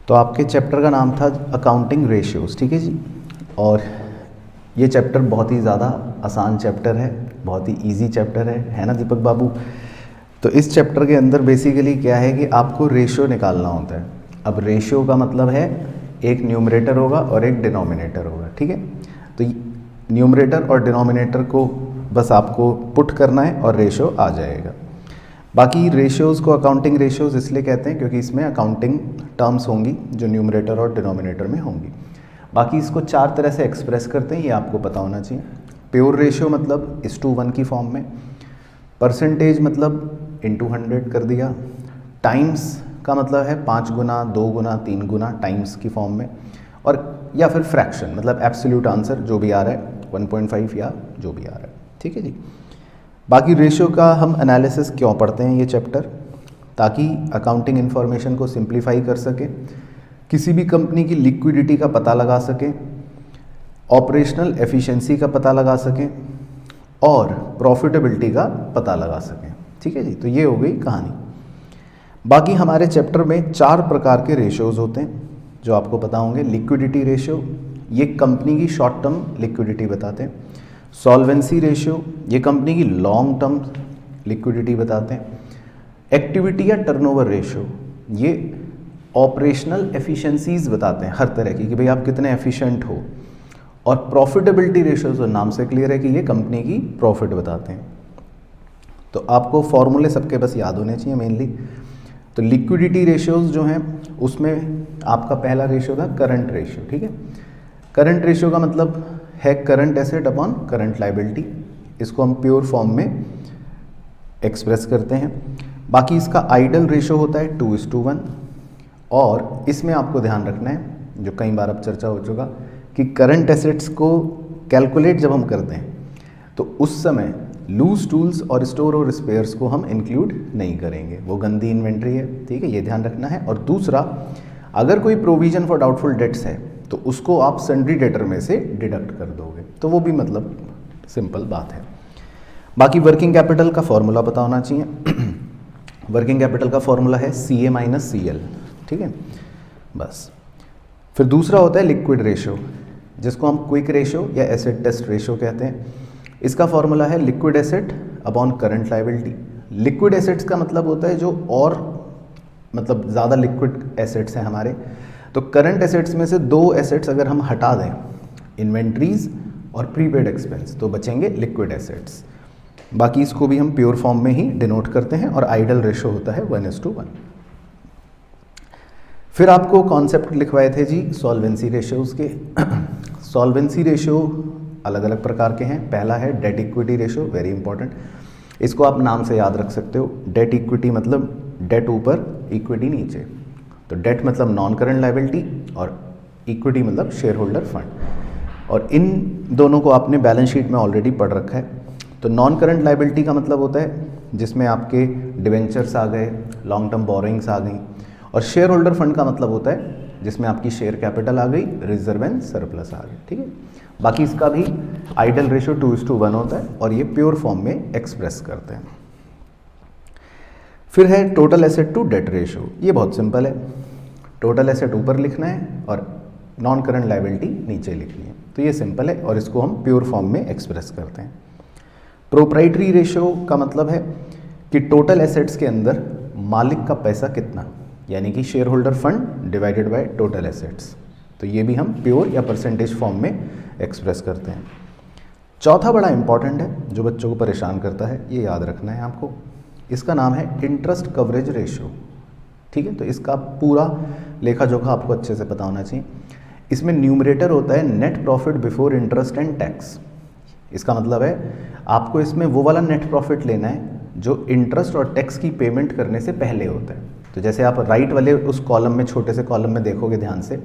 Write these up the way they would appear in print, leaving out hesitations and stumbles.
तो आपके चैप्टर का नाम था अकाउंटिंग रेशियोज़, ठीक है जी। और ये चैप्टर बहुत ही ज़्यादा आसान चैप्टर है, बहुत ही इजी चैप्टर है ना दीपक बाबू। तो इस चैप्टर के अंदर बेसिकली क्या है कि आपको रेशियो निकालना होता है। अब रेशियो का मतलब है एक न्यूमरेटर होगा और एक डिनोमिनेटर होगा, ठीक है। तो न्यूमरेटर और डिनोमिनेटर को बस आपको पुट करना है और रेशियो आ जाएगा। बाकी रेशियोज़ को अकाउंटिंग रेशियोज़ इसलिए कहते हैं क्योंकि इसमें अकाउंटिंग टर्म्स होंगी जो न्यूमरेटर और डिनोमिनेटर में होंगी। बाकी इसको 4 तरह से एक्सप्रेस करते हैं, ये आपको पता होना चाहिए। प्योर रेशियो मतलब 1:1 की फॉर्म में, परसेंटेज मतलब इंटू 100 कर दिया, टाइम्स का मतलब है 5 गुना, 2 गुना, 3 गुना टाइम्स की फॉर्म में, और या फिर फ्रैक्शन मतलब एब्सोल्यूट आंसर जो भी आ रहा है 1.5 या जो भी आ रहा है, ठीक है जी। बाकी रेशियो का हम एनालिसिस क्यों पढ़ते हैं ये चैप्टर, ताकि अकाउंटिंग इन्फॉर्मेशन को सिंप्लीफाई कर सके, किसी भी कंपनी की लिक्विडिटी का पता लगा सकें, ऑपरेशनल एफिशिएंसी का पता लगा सकें और प्रॉफिटेबिलिटी का पता लगा सकें, ठीक है जी। तो ये हो गई कहानी। बाकी हमारे चैप्टर में 4 प्रकार के रेशियोज़ होते हैं जो आपको पता होंगे। लिक्विडिटी रेशियो, ये कंपनी की शॉर्ट टर्म लिक्विडिटी बताते हैं। सॉल्वेंसी रेशियो, ये कंपनी की लॉन्ग टर्म लिक्विडिटी बताते हैं। एक्टिविटी या टर्नओवर रेशियो, ये ऑपरेशनल एफिशिएंसीज बताते हैं हर तरह की कि भाई आप कितने एफिशिएंट हो। और प्रॉफिटेबिलिटी रेशियो जो नाम से क्लियर है कि ये कंपनी की प्रॉफिट बताते हैं। तो आपको फॉर्मूले सबके बस याद होने चाहिए मेनली। तो लिक्विडिटी रेशियोज जो हैं उसमें आपका पहला रेशियो था करंट रेशियो, ठीक है। करंट रेशियो का मतलब है current asset upon current liability, इसको हम प्योर फॉर्म में एक्सप्रेस करते हैं। बाकी इसका आइडल रेशियो होता है 2:1, और इसमें आपको ध्यान रखना है जो कई बार अब चर्चा हो चुका कि करंट एसेट्स को कैलकुलेट जब हम करते हैं तो उस समय लूज टूल्स और स्टोर और स्पेयर्स को हम इंक्लूड नहीं करेंगे, वो गंदी इन्वेंट्री है, ठीक है, ये ध्यान रखना है। और दूसरा, अगर कोई प्रोविजन फॉर डाउटफुल डेट्स है तो उसको आप सन्ड्री डेटर में से डिडक्ट कर दोगे, तो वो भी मतलब सिंपल बात है। बाकी वर्किंग कैपिटल का फॉर्मूला पता होना चाहिए। वर्किंग कैपिटल का फॉर्मूला है CA माइनस CL, ठीक है, बस। फिर दूसरा होता है लिक्विड रेशियो, जिसको हम क्विक रेशियो या एसेट टेस्ट रेशियो कहते हैं। इसका फॉर्मूला है liquid asset upon current liability. Liquid assets का मतलब होता है जो और मतलब ज़्यादा लिक्विड एसेट्स हैं हमारे। तो करंट एसेट्स में से 2 एसेट्स अगर हम हटा दें, इन्वेंट्रीज और प्रीपेड एक्सपेंस, तो बचेंगे लिक्विड एसेट्स। बाकी इसको भी हम प्योर फॉर्म में ही डिनोट करते हैं और आइडल रेशियो होता है 1:1। फिर आपको कॉन्सेप्ट लिखवाए थे जी सॉल्वेंसी रेशियोज़ के। सॉल्वेंसी रेशियो अलग अलग प्रकार के हैं। पहला है debt equity ratio, very important, इसको आप नाम से याद रख सकते हो। डेट इक्विटी मतलब डेट ऊपर इक्विटी नीचे, तो डेट मतलब नॉन करंट लायबिलिटी और इक्विटी मतलब शेयर होल्डर फंड, और इन दोनों को आपने बैलेंस शीट में ऑलरेडी पढ़ रखा है। तो नॉन करंट लायबिलिटी का मतलब होता है जिसमें आपके डिवेंचर्स आ गए, लॉन्ग टर्म बोरोइंग्स आ गई, और शेयर होल्डर फंड का मतलब होता है जिसमें आपकी शेयर कैपिटल आ गई, रिजर्व एंड सरप्लस आ गई, ठीक है। बाकी इसका भी आइडल रेशियो 2:1 होता है और ये प्योर फॉर्म में एक्सप्रेस करते हैं। फिर है total asset to debt ratio, ये बहुत सिंपल है। टोटल एसेट ऊपर लिखना है और नॉन करंट लायबिलिटी नीचे लिखनी है, तो ये सिंपल है और इसको हम प्योर फॉर्म में एक्सप्रेस करते हैं। प्रोप्राइटरी रेशियो का मतलब है कि टोटल एसेट्स के अंदर मालिक का पैसा कितना, यानी कि share holder fund divided by total assets, तो ये भी हम प्योर या परसेंटेज फॉर्म में एक्सप्रेस करते हैं। चौथा बड़ा इंपॉर्टेंट है जो बच्चों को परेशान करता है, ये याद रखना है आपको, इसका नाम है इंटरेस्ट कवरेज रेशियो, ठीक है। तो इसका पूरा लेखा जोखा आपको अच्छे से पता होना चाहिए। इसमें न्यूमरेटर होता है net profit before interest and tax. इसका मतलब है आपको इसमें वो वाला नेट प्रॉफिट लेना है जो इंटरेस्ट और टैक्स की पेमेंट करने से पहले होता है। तो जैसे आप राइट वाले उस कॉलम में, छोटे से कॉलम में देखोगे ध्यान से,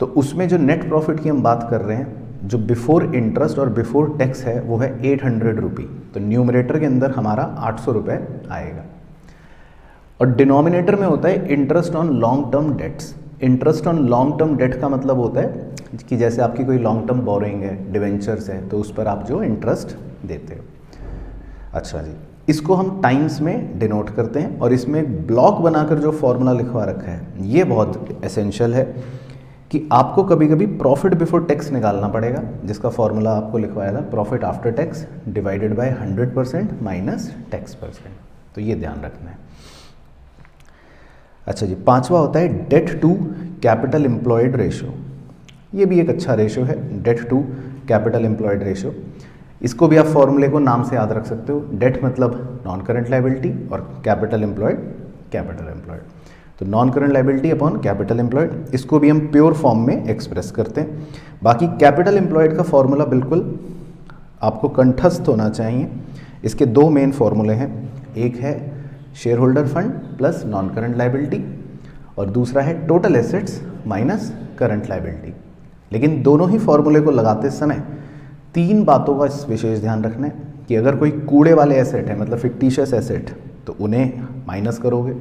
तो उसमें जो नेट प्रॉफिट की हम बात कर रहे हैं, जो बिफोर इंटरेस्ट और बिफोर टैक्स है, वो है 800 रुपी। तो न्यूमरेटर के अंदर हमारा 800 रुपये आएगा। और डिनोमिनेटर में होता है interest on long term debts. Interest on long term date का मतलब होता है कि जैसे आपकी कोई लॉन्ग टर्म बोरोइंग है, डिवेंचर्स है, तो उस पर आप जो इंटरेस्ट देते हो। अच्छा जी, इसको हम टाइम्स में डिनोट करते हैं, और इसमें एक ब्लॉक बनाकर जो फॉर्मूला लिखवा रखा है ये बहुत एसेंशियल है कि आपको कभी कभी प्रॉफिट बिफोर टैक्स निकालना पड़ेगा, जिसका फॉर्मूला आपको लिखवाया था profit after tax divided by 100% minus tax percent. तो ये ध्यान रखना है। अच्छा जी, पांचवा होता है debt to capital employed ratio. ये भी एक अच्छा रेशो है, debt to capital employed ratio. इसको भी आप फॉर्मूले को नाम से याद रख सकते हो। डेट मतलब नॉन करंट लाइबिलिटी और कैपिटल एम्प्लॉयड कैपिटल एम्प्लॉयड। तो non current liability upon capital employed, इसको भी हम प्योर फॉर्म में एक्सप्रेस करते हैं। बाकी कैपिटल एम्प्लॉयड का फॉर्मूला बिल्कुल आपको कंठस्थ होना चाहिए। इसके दो मेन फॉर्मूले हैं, एक है share holder fund plus non current liability, और दूसरा है total assets minus current liability. लेकिन दोनों ही फॉर्मूले को लगाते समय तीन बातों का विशेष ध्यान रखना है कि अगर कोई कूड़े वाले एसेट है, मतलब फिक्टिशियस एसेट, तो उन्हें माइनस करोगे।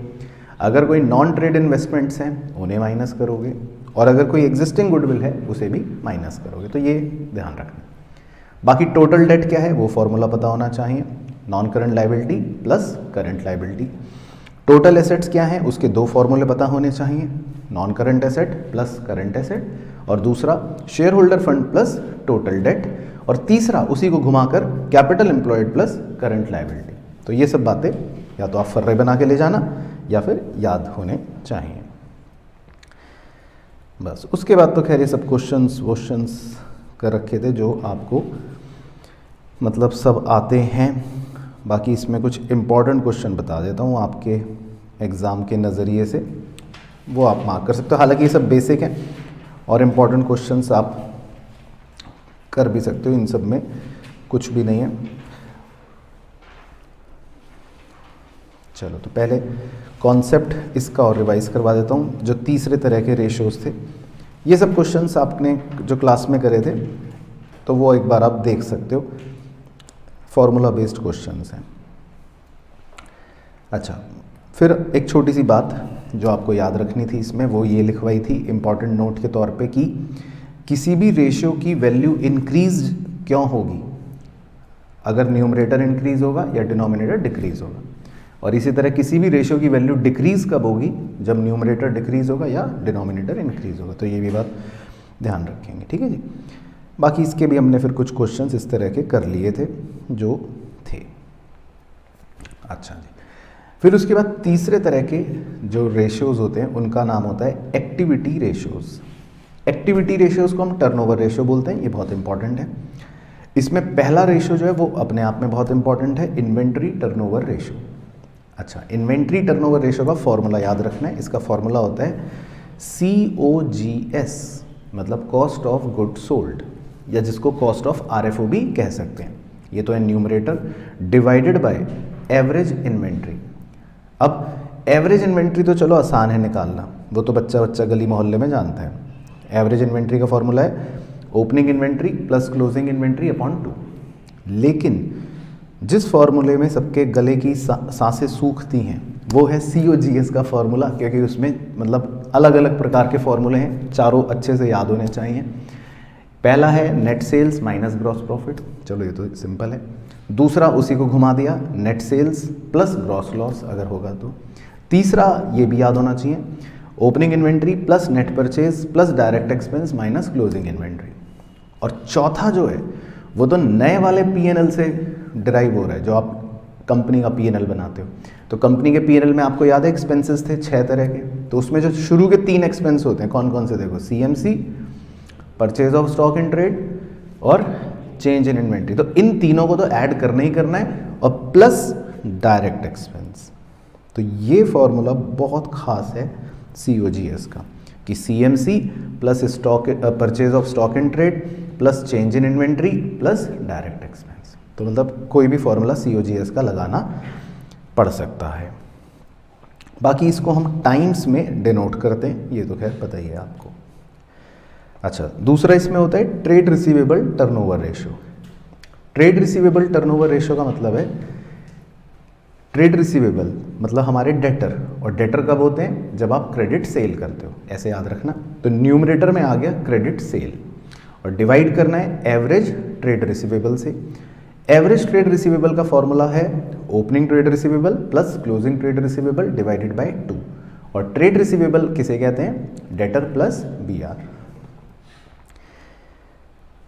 अगर कोई नॉन ट्रेड इन्वेस्टमेंट्स हैं उन्हें माइनस करोगे, और अगर कोई एग्जिस्टिंग गुडविल है उसे भी माइनस करोगे। तो ये ध्यान रखना। बाकी टोटल डेट क्या है वो फॉर्मूला पता होना चाहिए, non current liability plus current liability. Total assets क्या है उसके दो फॉर्मूले पता होने चाहिए, non current asset plus current asset, और दूसरा share holder fund plus total date, और तीसरा उसी को घुमाकर capital employed plus current liability. तो ये सब बातें या तो आप फर्रे बना के ले जाना या फिर याद होने चाहिए। बस उसके बाद तो खैर ये सब क्वेश्चंस कर रखे थे जो आपको मतलब सब आते हैं। बाकी इसमें कुछ इम्पॉर्टेंट क्वेश्चन बता देता हूँ आपके एग्ज़ाम के नज़रिए से, वो आप मार्क कर सकते हो। हालांकि ये सब बेसिक हैं और इम्पॉर्टेंट क्वेश्चंस आप कर भी सकते हो, इन सब में कुछ भी नहीं है। चलो तो पहले कॉन्सेप्ट इसका और रिवाइज करवा देता हूँ। जो तीसरे तरह के रेशियोज थे, ये सब क्वेश्चंस आपने जो क्लास में करे थे तो वो एक बार आप देख सकते हो, फॉर्मूला बेस्ड क्वेश्चंस हैं। अच्छा, फिर एक छोटी सी बात जो आपको याद रखनी थी इसमें, वो ये लिखवाई थी इम्पॉर्टेंट नोट के तौर पे कि किसी भी रेशियो की वैल्यू इंक्रीज क्यों होगी अगर न्यूमरेटर इंक्रीज होगा या डिनोमिनेटर डिक्रीज होगा, और इसी तरह किसी भी रेशियो की वैल्यू डिक्रीज कब होगी जब न्यूमरेटर डिक्रीज होगा या डिनोमिनेटर इंक्रीज होगा। तो ये भी बात ध्यान रखेंगे, ठीक है जी। बाकी इसके भी हमने फिर कुछ क्वेश्चंस इस तरह के कर लिए थे जो थे। अच्छा जी, फिर उसके बाद तीसरे तरह के जो रेशियोज होते हैं उनका नाम होता है एक्टिविटी रेशियोज। एक्टिविटी रेशियोज को हम टर्नओवर रेशियो बोलते हैं, ये बहुत इंपॉर्टेंट है। इसमें पहला रेशियो जो है वो अपने आप में बहुत इंपॉर्टेंट है, इन्वेंट्री टर्नओवर रेशियो। अच्छा, इन्वेंट्री टर्नओवर रेशियो का फॉर्मूला याद रखना है। इसका फॉर्मूला होता है COGS, मतलब कॉस्ट ऑफ गुड सोल्ड, या जिसको कॉस्ट ऑफ RFO भी कह सकते हैं। ये तो है numerator, divided by average inventory. अब एवरेज इन्वेंट्री तो चलो आसान है निकालना, वो तो बच्चा बच्चा गली मोहल्ले में जानता है। एवरेज इन्वेंट्री का फॉर्मूला है opening inventory plus closing inventory upon 2। लेकिन जिस फॉर्मूले में सबके गले की सांसें सूखती हैं वो है COGS का फॉर्मूला, क्योंकि उसमें मतलब अलग अलग प्रकार के फॉर्मूले हैं, चारों अच्छे से याद होने चाहिए। पहला है net sales minus gross profit, चलो ये तो सिंपल है। दूसरा उसी को घुमा दिया, net sales plus gross loss अगर होगा तो। तीसरा ये भी याद होना चाहिए, opening inventory plus net purchase plus direct expense minus closing inventory. और चौथा जो है वो तो नए वाले P&L से डिराइव हो रहा है, जो आप कंपनी का P&L बनाते हो। तो कंपनी के P&L में आपको याद है एक्सपेंसेस थे 6 तरह के, तो उसमें जो शुरू के 3 एक्सपेंस होते हैं कौन कौन से, देखो CMC, purchase of stock in trade और चेंज इन इन्वेंट्री। तो इन तीनों को तो ऐड करना ही करना है, और प्लस डायरेक्ट एक्सपेंस। तो ये फॉर्मूला बहुत खास है COGS का कि CMC plus stock purchase of stock in trade plus change in inventory plus direct expense. तो मतलब कोई भी फॉर्मूला COGS का लगाना पड़ सकता है। बाकी इसको हम टाइम्स में डिनोट करते हैं, ये तो खैर पता ही है आपको। अच्छा, दूसरा इसमें होता है trade receivable turnover ratio. Trade receivable turnover ratio का मतलब है, ट्रेड रिसीवेबल मतलब हमारे डेटर, और डेटर कब होते हैं जब आप क्रेडिट सेल करते हो, ऐसे याद रखना। तो न्यूमरेटर में आ गया क्रेडिट सेल, और डिवाइड करना है एवरेज ट्रेड रिसीवेबल से। एवरेज ट्रेड रिसीवेबल का फॉर्मूला है opening trade receivable plus closing trade receivable divided by 2, और ट्रेड रिसीवेबल किसे कहते हैं, डेटर प्लस BR।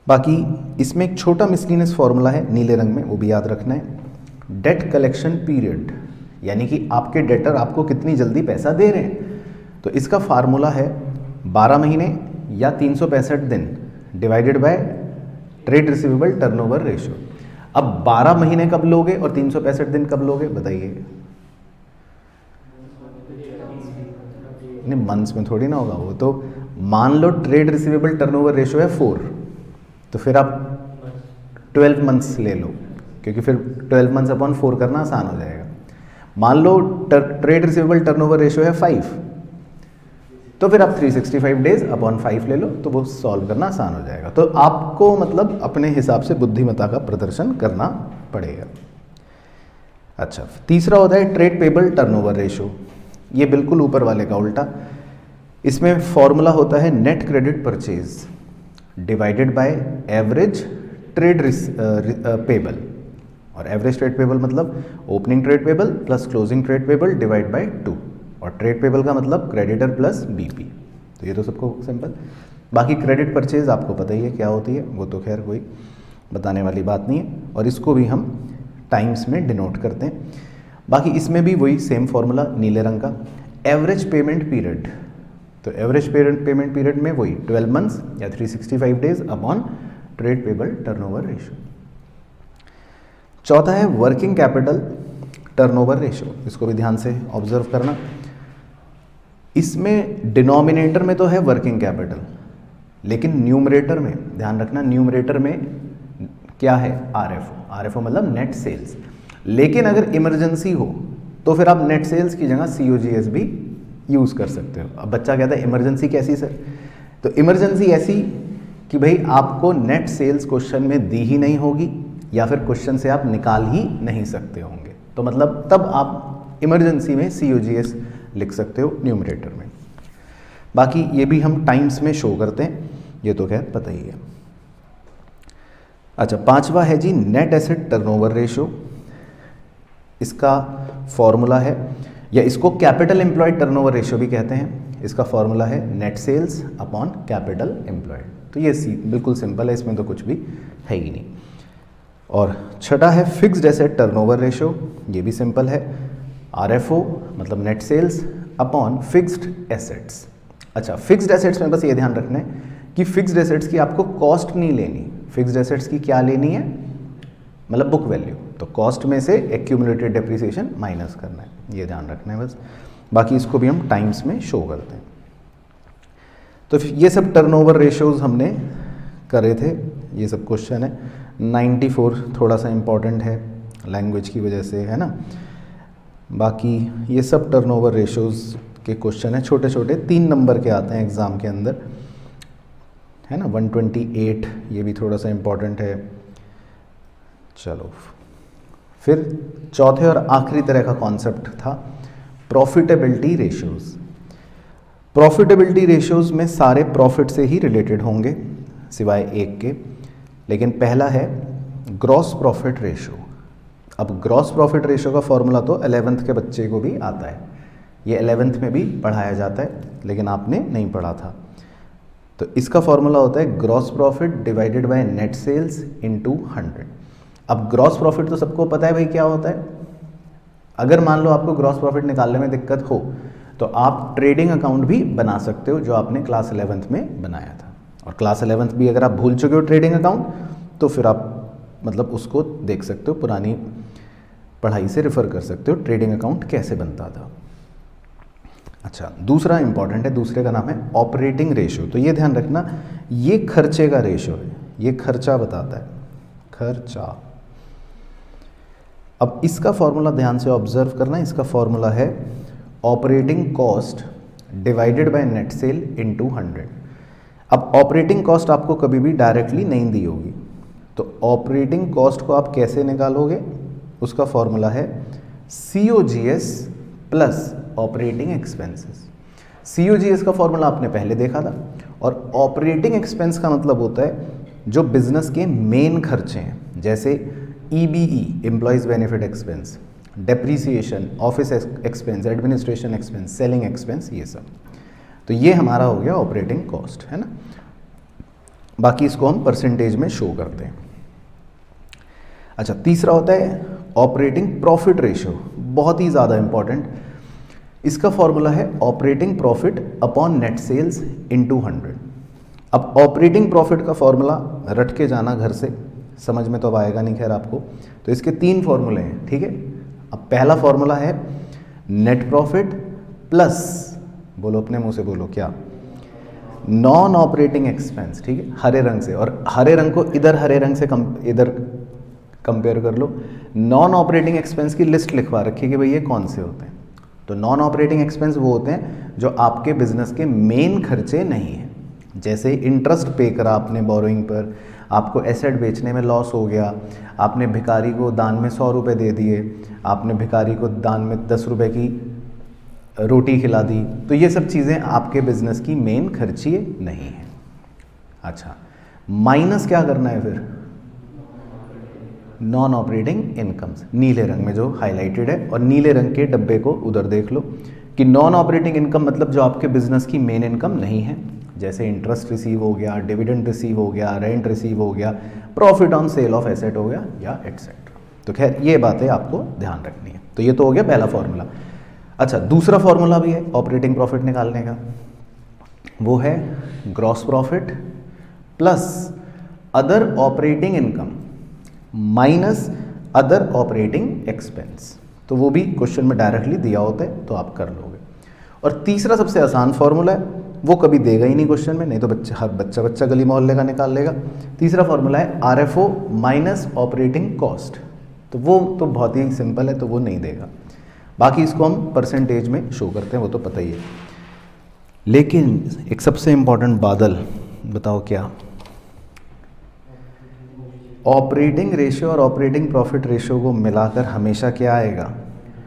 बाकी इसमें एक छोटा मिसलिनियस फॉर्मूला है नीले रंग में, वो भी याद रखना है। डेट कलेक्शन पीरियड, यानी कि आपके डेटर आपको कितनी जल्दी पैसा दे रहे हैं, तो इसका फार्मूला है 12 महीने या 365 दिन divided by trade receivable turnover ratio. अब 12 महीने कब लोगे और 365 दिन कब लोगे बताइए। नहीं, मंथ्स में थोड़ी ना होगा वो तो। मान लो ट्रेड रिसीवेबल टर्नओवर रेशियो है 4, तो फिर आप 12 मंथ्स ले लो, क्योंकि फिर 12 मंथ्स अपॉन 4 करना आसान हो जाएगा। मान लो ट्रेड रिसीवेबल टर्नओवर रेशियो है 5, तो फिर आप 365 डेज अपॉन 5 ले लो, तो वो सॉल्व करना आसान हो जाएगा। तो आपको मतलब अपने हिसाब से बुद्धिमत्ता का प्रदर्शन करना पड़ेगा। अच्छा, तीसरा होता है ट्रेड पेबल टर्नओवर रेशियो, ये बिल्कुल ऊपर वाले का उल्टा। इसमें फॉर्मूला होता है net credit purchase divided by average trade payable, और एवरेज ट्रेड पेबल मतलब opening trade payable plus closing trade payable divide by 2, और ट्रेड पेबल का मतलब क्रेडिटर प्लस BP। तो ये तो सबको सिंपल। बाकी क्रेडिट परचेज आपको पता ही है क्या होती है, वो तो खैर कोई बताने वाली बात नहीं है, और इसको भी हम टाइम्स में डिनोट करते हैं। बाकी इसमें भी वही सेम फॉर्मूला नीले रंग का। एवरेज पेमेंट पीरियड, तो एवरेज पेमेंट पीरियड में वही 12 मंथ्स या 365 days upon trade payable turnover ratio. चौथा है वर्किंग कैपिटल टर्नओवर रेशियो, इसको भी ध्यान से ऑब्जर्व करना। इसमें डिनोमिनेटर में तो है वर्किंग कैपिटल, लेकिन न्यूमरेटर में ध्यान रखना, न्यूमरेटर में क्या है, RFO मतलब नेट सेल्स। लेकिन अगर इमरजेंसी हो तो फिर आप नेट सेल्स की जगह COGS भी यूज़ कर सकते हो। अब बच्चा कहता है इमरजेंसी कैसी सर, तो इमरजेंसी ऐसी कि भाई आपको नेट सेल्स क्वेश्चन में दी ही नहीं होगी, या फिर क्वेश्चन से आप निकाल ही नहीं सकते होंगे, तो मतलब तब आप इमरजेंसी में COGS लिख सकते हो न्यूमरेटर में। बाकी ये भी हम टाइम्स में शो करते हैं, ये तो खैर पता ही है। अच्छा, पांचवा है जी नेट एसेट टर्नओवर रेशियो। इसका फॉर्मूला है, या इसको कैपिटल एम्प्लॉयड टर्नओवर रेशियो भी कहते हैं। इसका फॉर्मूला है net sales upon capital employed. तो ये बिल्कुल सिंपल है, इसमें तो कुछ भी है ही नहीं। और छठा है फिक्स्ड एसेट टर्नओवर रेशियो, ये भी सिंपल है। RFO मतलब net sales upon fixed assets. अच्छा, फिक्स्ड एसेट्स में बस ये ध्यान रखना है कि फिक्स्ड एसेट्स की आपको कॉस्ट नहीं लेनी, फिक्स्ड एसेट्स की क्या लेनी है, मतलब बुक वैल्यू। तो कॉस्ट में से एक्यूमुलेटेड डेप्रिसिएशन माइनस करना है, ये ध्यान रखना है बस। बाकी इसको भी हम टाइम्स में शो करते हैं। तो ये सब टर्नओवर रेशियोज हमने करे थे, ये सब क्वेश्चन है। 94 थोड़ा सा इम्पॉर्टेंट है लैंग्वेज की वजह से, है ना। बाकी ये सब टर्नओवर रेशियोज के क्वेश्चन है, छोटे छोटे 3 नंबर के आते हैं एग्ज़ाम के अंदर, है ना। 128 ये भी थोड़ा सा इम्पॉर्टेंट है। चलो, फिर चौथे और आखिरी तरह का कॉन्सेप्ट था प्रॉफिटेबिलिटी रेशियोज। प्रॉफिटेबिलिटी रेशियोज में सारे प्रॉफिट से ही रिलेटेड होंगे सिवाय एक के, लेकिन पहला है ग्रॉस प्रॉफिट रेशियो। अब ग्रॉस प्रॉफिट रेशियो का फॉर्मूला तो 11th के बच्चे को भी आता है, ये 11th में भी पढ़ाया जाता है, लेकिन आपने नहीं पढ़ा था। तो इसका फॉर्मूला होता है gross profit divided by net sales into 100। अब ग्रॉस प्रॉफिट तो सबको पता है भाई क्या होता है। अगर मान लो आपको ग्रॉस प्रॉफिट निकालने में दिक्कत हो तो आप ट्रेडिंग अकाउंट भी बना सकते हो, जो आपने क्लास 11th में बनाया था। और क्लास 11th भी अगर आप भूल चुके हो ट्रेडिंग अकाउंट, तो फिर आप मतलब उसको देख सकते हो, पुरानी पढ़ाई से रेफर कर सकते हो ट्रेडिंग अकाउंट कैसे बनता था। अच्छा, दूसरा इंपॉर्टेंट है, दूसरे का नाम है ऑपरेटिंग रेशियो। तो ये ध्यान रखना, ये खर्चे का रेशियो है, ये खर्चा बताता है, खर्चा। अब इसका फॉर्मूला ध्यान से ऑब्जर्व करना, इसका फॉर्मूला है operating cost divided by net cell into 100। अब ऑपरेटिंग कॉस्ट आपको कभी भी डायरेक्टली नहीं दी होगी, तो ऑपरेटिंग कॉस्ट को आप कैसे निकालोगे, उसका फॉर्मूला है COGS plus operating expenses. COGS का फॉर्मूला आपने पहले देखा था, और ऑपरेटिंग एक्सपेंस का मतलब होता है जो बिजनेस के मेन खर्चे हैं, जैसे EBE employees benefit expense, depreciation, office expense, administration expense, selling expense, ये सब। तो ये हमारा हो गया ऑपरेटिंग कॉस्ट, है ना। बाकी इसको हम परसेंटेज में शो करते हैं। अच्छा, तीसरा होता है ऑपरेटिंग प्रॉफिट रेशियो, बहुत ही ज़्यादा इंपॉर्टेंट। इसका फॉर्मूला है operating profit upon net sales into 100। अब ऑपरेटिंग प्रॉफिट का फॉर्मूला रट के जाना घर से, समझ में तो अब आएगा नहीं खैर आपको। तो इसके 3 फॉर्मूले हैं, ठीक है। अब पहला फॉर्मूला है नेट प्रॉफिट प्लस, बोलो अपने मुंह से बोलो क्या, नॉन ऑपरेटिंग एक्सपेंस, ठीक है, हरे रंग से। और हरे रंग को इधर हरे रंग से इधर कंपेयर कर लो। नॉन ऑपरेटिंग एक्सपेंस की लिस्ट लिखवा रखी कि भाई ये कौन से होते हैं। तो नॉन ऑपरेटिंग एक्सपेंस वो होते हैं जो आपके बिजनेस के मेन खर्चे नहीं हैं, जैसे इंटरेस्ट पे करा आपने बोरोइंग पर, आपको एसेट बेचने में लॉस हो गया, आपने भिखारी को दान में 100 रुपये दे दिए, आपने भिखारी को दान में 10 रुपये की रोटी खिला दी, तो ये सब चीज़ें आपके बिजनेस की मेन खर्चिए नहीं है। अच्छा, माइनस क्या करना है फिर, नॉन ऑपरेटिंग इनकम्स, नीले रंग में जो हाईलाइटेड है। और नीले रंग के डब्बे को उधर देख लो कि नॉन ऑपरेटिंग इनकम मतलब जो आपके बिजनेस की मेन इनकम नहीं है, जैसे इंटरेस्ट रिसीव हो गया, डिविडेंड रिसीव हो गया, रेंट रिसीव हो गया, profit on sale of asset हो गया, या एटसेट्रा। तो खैर ये बातें आपको ध्यान रखनी है। तो ये तो हो गया पहला फॉर्मूला। अच्छा, दूसरा फॉर्मूला भी है ऑपरेटिंग प्रॉफिट निकालने का, वो है gross profit plus other operating income minus other operating expense. तो वो भी क्वेश्चन में डायरेक्टली दिया होता है, तो आप कर लोगे। और तीसरा सबसे आसान फॉर्मूला है, वो कभी देगा ही नहीं क्वेश्चन में, नहीं तो हर बच्चा गली मोहल्ले का निकाल लेगा। तीसरा फॉर्मूला है RFO माइनस ऑपरेटिंग कॉस्ट। तो वो तो बहुत ही सिंपल है, तो वो नहीं देगा। बाकी इसको हम परसेंटेज में शो करते हैं, वो तो पता ही है। लेकिन एक सबसे इम्पॉर्टेंट बादल, बताओ क्या, ऑपरेटिंग रेशियो और ऑपरेटिंग प्रॉफिट रेशियो को मिलाकर हमेशा क्या आएगा,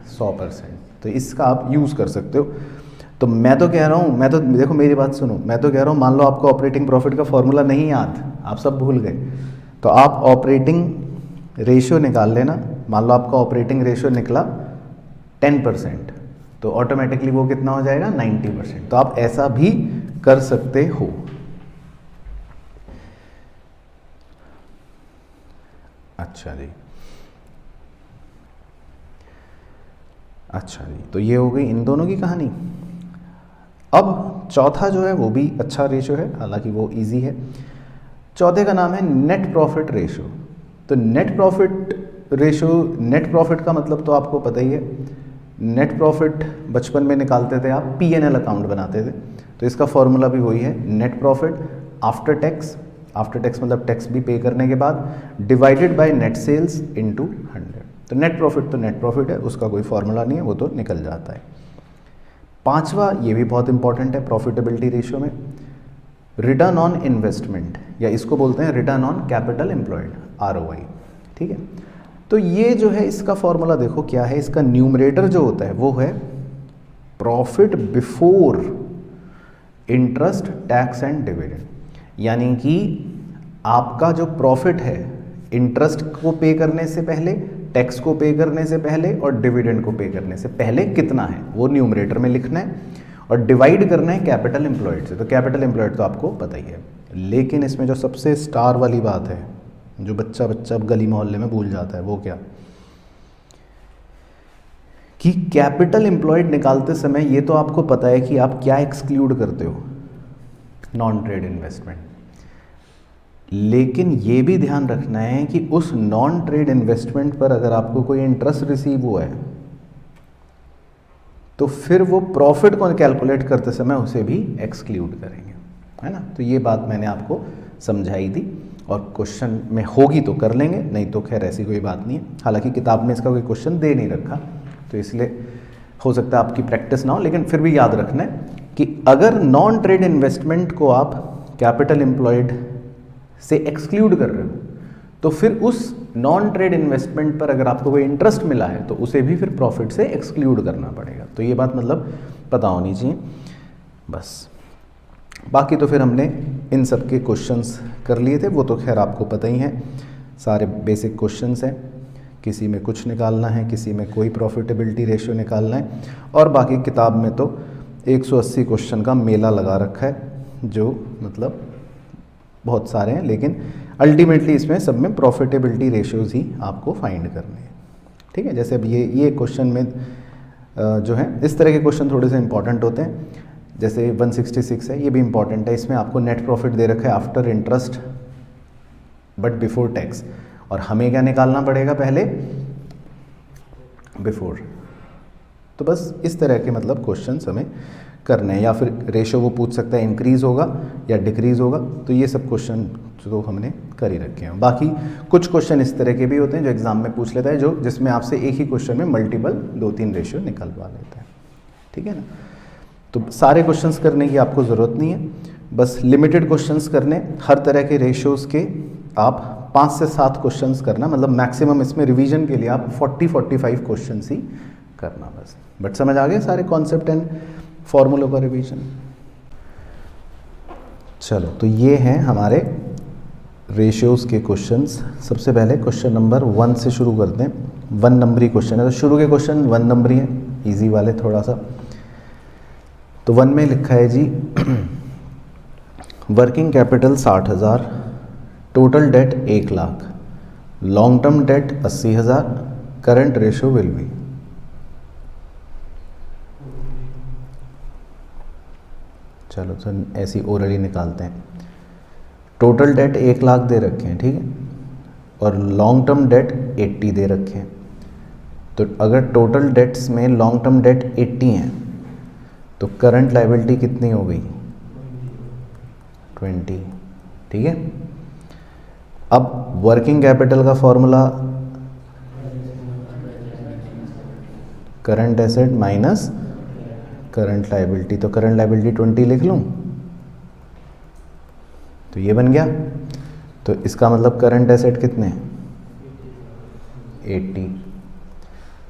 100%। तो इसका आप यूज़ कर सकते हो। तो मैं तो कह रहा हूँ, मैं तो देखो मेरी बात सुनो, मैं तो कह रहा हूँ मान लो आपको ऑपरेटिंग प्रॉफिट का फॉर्मूला नहीं याद, आप सब भूल गए, तो आप ऑपरेटिंग रेशियो निकाल लेना। मान लो आपका ऑपरेटिंग रेशियो निकला 10%, तो ऑटोमेटिकली वो कितना हो जाएगा, 90%। तो आप ऐसा भी कर सकते हो। अच्छा जी, अच्छा जी, तो ये हो गई इन दोनों की कहानी। अब चौथा जो है वो भी अच्छा रेशियो है, हालांकि वो इजी है। चौथे का नाम है नेट प्रॉफिट रेशियो। तो net profit ratio, net profit का मतलब तो आपको पता ही है। नेट प्रॉफिट बचपन में निकालते थे आप, P&L अकाउंट बनाते थे, तो इसका फॉर्मूला भी वही है, net profit after tax, after tax मतलब टैक्स भी पे करने के बाद, divided by net sales into 100। तो नेट प्रॉफिट है, उसका कोई फॉर्मूला नहीं है, वो तो निकल जाता है। पांचवा, ये भी बहुत इंपॉर्टेंट है प्रॉफिटेबिलिटी रेशियो में, रिटर्न ऑन इन्वेस्टमेंट, या इसको बोलते हैं return on capital employed, ROI, ठीक है। तो ये जो है इसका फॉर्मूला देखो क्या है, इसका न्यूमरेटर जो होता है वो है profit before interest, tax and dividend. यानी कि आपका जो प्रॉफिट है इंटरेस्ट को पे करने से पहले, टैक्स को पे करने से पहले और डिविडेंड को पे करने से पहले कितना है, वो न्यूमरेटर में लिखना है और डिवाइड करना है कैपिटल एम्प्लॉयड से। तो कैपिटल एम्प्लॉयड तो आपको पता ही है, लेकिन इसमें जो सबसे स्टार वाली बात है, जो बच्चा गली मोहल्ले में भूल जाता है, वो क्या, कि कैपिटल एम्प्लॉयड निकालते समय ये तो आपको पता है कि आप क्या एक्सक्लूड करते हो, नॉन ट्रेड इन्वेस्टमेंट। लेकिन ये भी ध्यान रखना है कि उस नॉन ट्रेड इन्वेस्टमेंट पर अगर आपको कोई इंटरेस्ट रिसीव हुआ है तो फिर वो प्रॉफिट को कैलकुलेट करते समय उसे भी एक्सक्लूड करेंगे, है ना। तो ये बात मैंने आपको समझाई थी, और क्वेश्चन में होगी तो कर लेंगे, नहीं तो खैर ऐसी कोई बात नहीं है। हालांकि किताब में इसका कोई क्वेश्चन दे नहीं रखा, तो इसलिए हो सकता है आपकी प्रैक्टिस ना हो, लेकिन फिर भी याद रखना है कि अगर नॉन ट्रेड इन्वेस्टमेंट को आप कैपिटल एम्प्लॉयड से एक्सक्लूड कर रहे हो तो फिर उस नॉन ट्रेड इन्वेस्टमेंट पर अगर आपको कोई इंटरेस्ट मिला है तो उसे भी फिर प्रॉफिट से एक्सक्लूड करना पड़ेगा। तो ये बात मतलब पता होनी चाहिए बस। बाकी तो फिर हमने इन सब के क्वेश्चंस कर लिए थे, वो तो खैर आपको पता ही है, सारे बेसिक क्वेश्चंस हैं। किसी में कुछ निकालना है, किसी में कोई प्रॉफिटेबिलिटी रेशियो निकालना है, और बाकी किताब में तो 180 क्वेश्चन का मेला लगा रखा है, जो मतलब बहुत सारे हैं, लेकिन अल्टीमेटली इसमें सब में प्रॉफिटेबिलिटी रेशियोज़ ही आपको फाइंड करने हैं। ठीक है, जैसे अब ये क्वेश्चन में जो है इस तरह के क्वेश्चन थोड़े से इंपॉर्टेंट होते हैं। जैसे 166 है, ये भी इंपॉर्टेंट है। इसमें आपको नेट प्रॉफिट दे रखा है after interest but before tax, और हमें क्या निकालना पड़ेगा पहले, बिफोर। तो बस इस तरह के मतलब क्वेश्चंस हमें करने हैं, या फिर रेशो वो पूछ सकता है इंक्रीज़ होगा या डिक्रीज़ होगा, तो ये सब क्वेश्चन तो हमने कर ही रखे हैं। बाकी कुछ क्वेश्चन इस तरह के भी होते हैं जो एग्ज़ाम में पूछ लेता है, जो जिसमें आपसे एक ही क्वेश्चन में मल्टीपल 2-3 रेशियो निकलवा लेता है। ठीक है ना, तो सारे क्वेश्चंस करने की आपको ज़रूरत नहीं है, बस लिमिटेड क्वेश्चंस करने, हर तरह के रेशियोज़ के आप 5 से 7 क्वेश्चंस करना, मतलब मैक्सिमम इसमें रिवीजन के लिए आप 40-45 क्वेश्चंस ही करना बस। बट समझ आ गए सारे कॉन्सेप्ट एंड फॉर्मूलों का रिवीजन। चलो, तो ये हैं हमारे रेशियोज़ के क्वेश्चंस। सबसे पहले क्वेश्चन नंबर 1 से शुरू करते हैं। 1 नंबरी क्वेश्चन है, तो शुरू के क्वेश्चन 1 नंबरी हैं, ईजी वाले थोड़ा सा। तो 1 में लिखा है जी working capital 60,000, total debt 1 lakh, long term debt 80,000, current ratio will be. चलो तो ऐसी ओरली निकालते हैं। टोटल डेट 1 लाख दे रखे हैं, ठीक है, और लॉन्ग टर्म डेट 80 दे रखे हैं। तो अगर टोटल डेट्स में लॉन्ग टर्म डेट 80 हैं तो करंट लायबिलिटी कितनी हो गई, 20। ठीक है, अब वर्किंग कैपिटल का formula current asset minus current liability, तो करंट लायबिलिटी 20 लिख लूँ, तो ये बन गया। तो इसका मतलब करंट एसेट कितने, 80।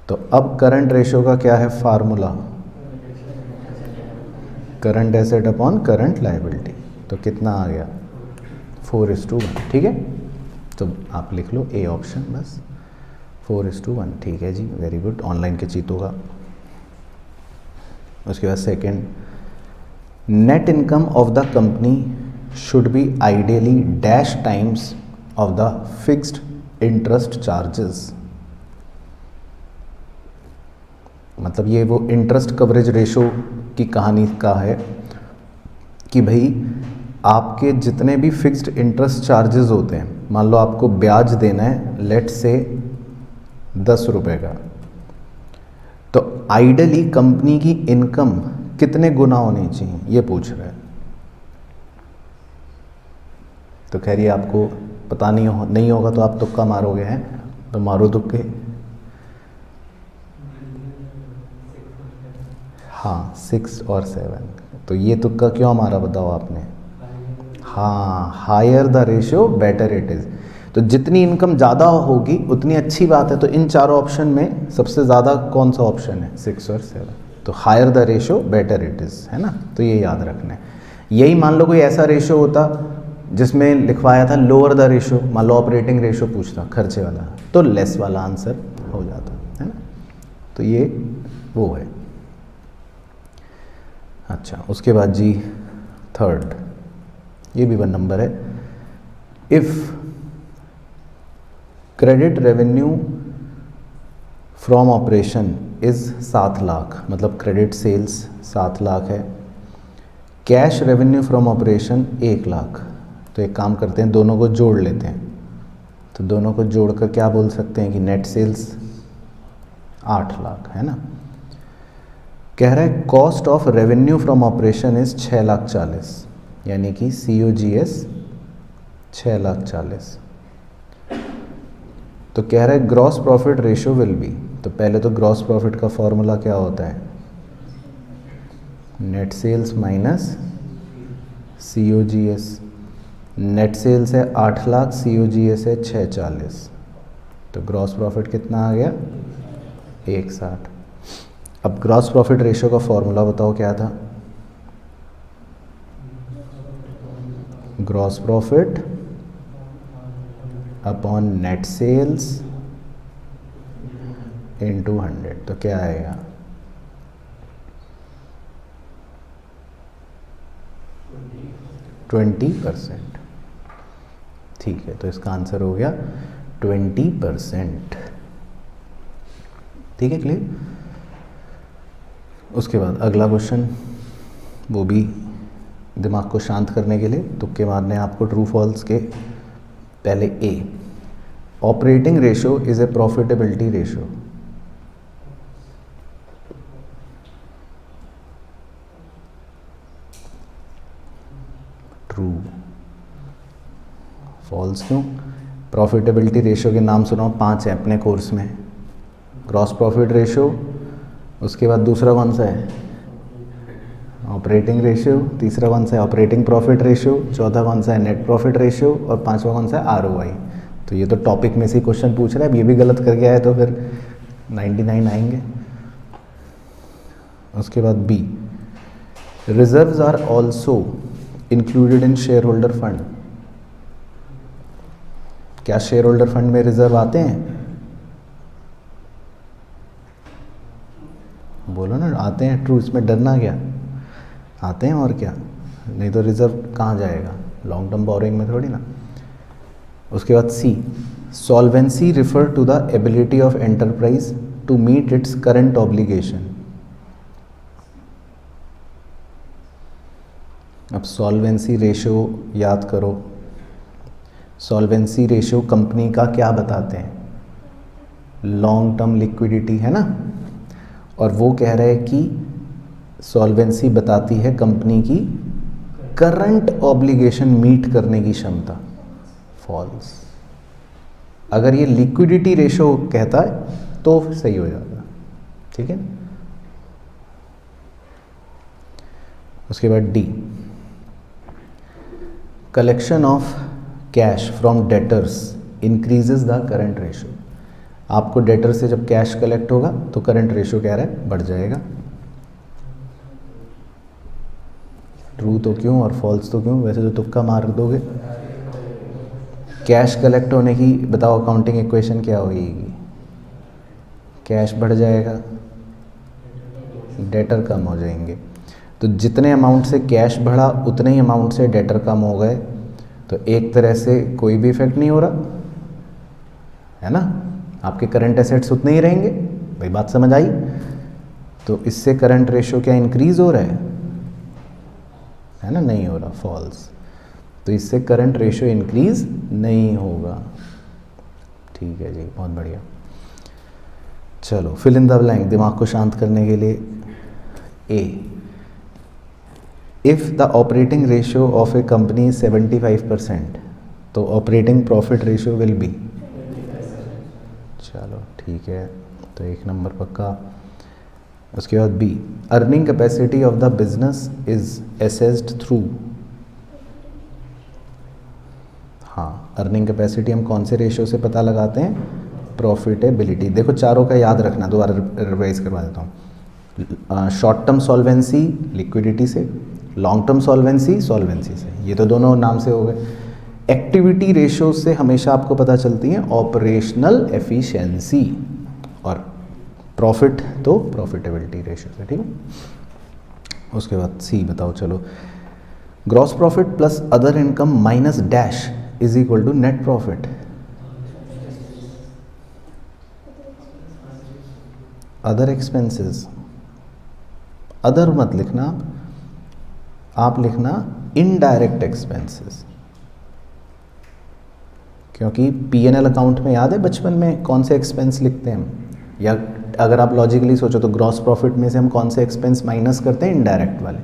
तो अब करंट रेशो का क्या है formula, current asset upon current liability, तो कितना आ गया 4:1। ठीक है, तो आप लिख लो ए ऑप्शन बस, 4:1। ठीक है जी, वेरी गुड, ऑनलाइन के चीतों का। उसके बाद second, net income of the company should be ideally dash times of the fixed interest charges. मतलब ये वो इंटरेस्ट कवरेज रेशो की कहानी का है कि भाई आपके जितने भी फिक्स्ड इंटरेस्ट चार्जेस होते हैं, मान लो आपको ब्याज देना है लेट से 10 रुपए का, तो आइडियली कंपनी की इनकम कितने गुना होनी चाहिए ये पूछ रहा है। तो खैर ये आपको पता नहीं होगा तो आप तुक्का मारोगे हैं, तो मारो तुक्के। हाँ 6 और 7, तो ये तुक्का क्यों मारा बताओ आपने, हाँ higher the ratio better it is. तो जितनी इनकम ज़्यादा होगी उतनी अच्छी बात है। तो इन चारों ऑप्शन में सबसे ज़्यादा कौन सा ऑप्शन है, 6 और 7। तो higher the ratio better it is, है ना, तो ये याद रखना है। यही मान लो कोई ऐसा रेशियो होता जिसमें लिखवाया था लोअर द रेशियो, मान लो ऑपरेटिंग रेशियो पूछता खर्चे वाला, तो लेस वाला आंसर हो जाता है ना। तो ये वो है। अच्छा, उसके बाद जी थर्ड, ये भी 1 नंबर है। If credit revenue from operation is 7 lakh, मतलब क्रेडिट सेल्स 7 लाख है, cash revenue from operation 1 lakh, तो एक काम करते हैं दोनों को जोड़ लेते हैं। तो दोनों को जोड़कर क्या बोल सकते हैं कि नेट सेल्स 8 लाख है ना। कह रहा है cost of revenue from operation is 6,40,000, यानी कि COGS 6,40,000। तो कह रहा है gross profit ratio will B, तो पहले तो ग्रॉस प्रॉफिट का फॉर्मूला क्या होता है, net sales minus COGS। Net sales है 8 लाख, COGS है 6,40,000, तो ग्रॉस प्रॉफिट कितना आ गया 1,60। अब ग्रॉस प्रॉफिट रेशियो का फॉर्मूला बताओ क्या था, gross profit upon net sales into 100, तो क्या आएगा 20%। ठीक है, तो इसका आंसर हो गया 20%। ठीक है, क्लियर। उसके बाद अगला क्वेश्चन, वो भी दिमाग को शांत करने के लिए तुक्के मारने आपको, ट्रू फॉल्स के पहले A, operating ratio is a profitability ratio. True. False क्यों? प्रॉफिटेबिलिटी रेशो के नाम सुनाओ, 5 हैं अपने कोर्स में। ग्रॉस प्रॉफिट रेशो, उसके बाद दूसरा कौन सा है? ऑपरेटिंग रेशियो, तीसरा कौन सा है? ऑपरेटिंग प्रॉफिट रेशियो, चौथा कौन सा है? नेट प्रॉफिट रेशियो, और पांचवा कौन सा है? आरओआई। तो ये तो टॉपिक में से क्वेश्चन पूछ रहा है, अब ये भी गलत करके आए तो फिर 99 आएंगे। उसके बाद B, reserves are also included in share holder fund. क्या शेयर होल्डर फंड में रिजर्व आते हैं? बोलो ना, आते हैं। ट्रू, इसमें डरना क्या? आते हैं, और क्या, नहीं तो रिजर्व कहाँ जाएगा? लॉन्ग टर्म बोरोइंग में थोड़ी ना। उसके बाद C, solvency refer to the ability of enterprise to meet its current obligation. अब सॉल्वेंसी रेशियो याद करो। सॉल्वेंसी रेशियो कंपनी का क्या बताते हैं? लॉन्ग टर्म लिक्विडिटी, है ना। और वो कह रहे हैं कि सॉल्वेंसी बताती है कंपनी की करंट ऑब्लिगेशन मीट करने की क्षमता। फॉल्स। अगर ये लिक्विडिटी रेशो कहता है तो सही हो जाएगा। ठीक है। उसके बाद D, collection of cash from debtors increases the current ratio. आपको डेटर से जब कैश कलेक्ट होगा तो करंट रेशो कह रहा है बढ़ जाएगा। ट्रू तो क्यों और फॉल्स तो क्यों? वैसे तो तुक्का मार दोगे। कैश कलेक्ट होने की बताओ अकाउंटिंग इक्वेशन क्या होगी? कैश बढ़ जाएगा, डेटर कम हो जाएंगे। तो जितने अमाउंट से कैश बढ़ा उतने ही अमाउंट से डेटर कम हो गए, तो एक तरह से कोई भी इफेक्ट नहीं हो रहा, है ना। आपके करंट एसेट्स उतने ही रहेंगे। भाई बात समझ आई? तो इससे करंट रेशो क्या इंक्रीज हो रहा है ना? नहीं हो रहा। फॉल्स। तो इससे करंट रेशो इंक्रीज नहीं होगा। ठीक है जी, बहुत बढ़िया। चलो फिल इन द ब्लैंक, दिमाग को शांत करने के लिए। A, if the operating ratio of a company 75%, तो operating profit ratio will be. चलो ठीक है, तो 1 नंबर पक्का। उसके बाद B, earning capacity of the business is assessed through. हाँ, अर्निंग कैपेसिटी हम कौन से रेशियो से पता लगाते हैं? प्रॉफिटेबिलिटी। देखो चारों का याद रखना, दोबारा रिवाइज करवा देता हूँ। शॉर्ट टर्म सॉल्वेंसी लिक्विडिटी से, लॉन्ग टर्म सॉल्वेंसी सॉल्वेंसी से, ये तो दोनों नाम से हो गए। एक्टिविटी रेशियो से हमेशा आपको पता चलती है ऑपरेशनल एफिशिएंसी, और प्रॉफिट तो प्रॉफिटेबिलिटी रेशियो से। ठीक है। उसके बाद सी बताओ। चलो, gross profit plus other income minus dash is equal to net profit. Other expenses, other मत लिखना आप लिखना इनडायरेक्ट एक्सपेंसेस, क्योंकि पीएनएल अकाउंट में याद है बचपन में कौन से एक्सपेंस लिखते हैं हम? या अगर आप लॉजिकली सोचो तो ग्रॉस प्रॉफिट में से हम कौन से एक्सपेंस माइनस करते हैं? इनडायरेक्ट वाले,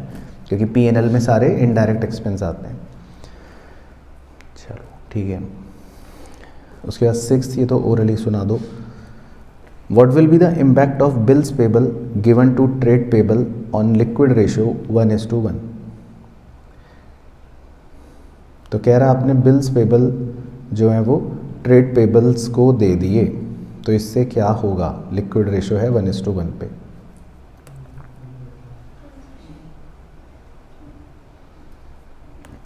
क्योंकि पीएनएल में सारे इनडायरेक्ट एक्सपेंस आते हैं। चलो ठीक है। उसके बाद 6, ये तो ओरली सुना दो। What will be the impact of bills payable given to trade payable on liquid ratio 1:1? तो कह रहा आपने बिल्स पेबल जो है वो ट्रेड पेबल्स को दे दिए, तो इससे क्या होगा? लिक्विड रेशियो है 1:1 पे।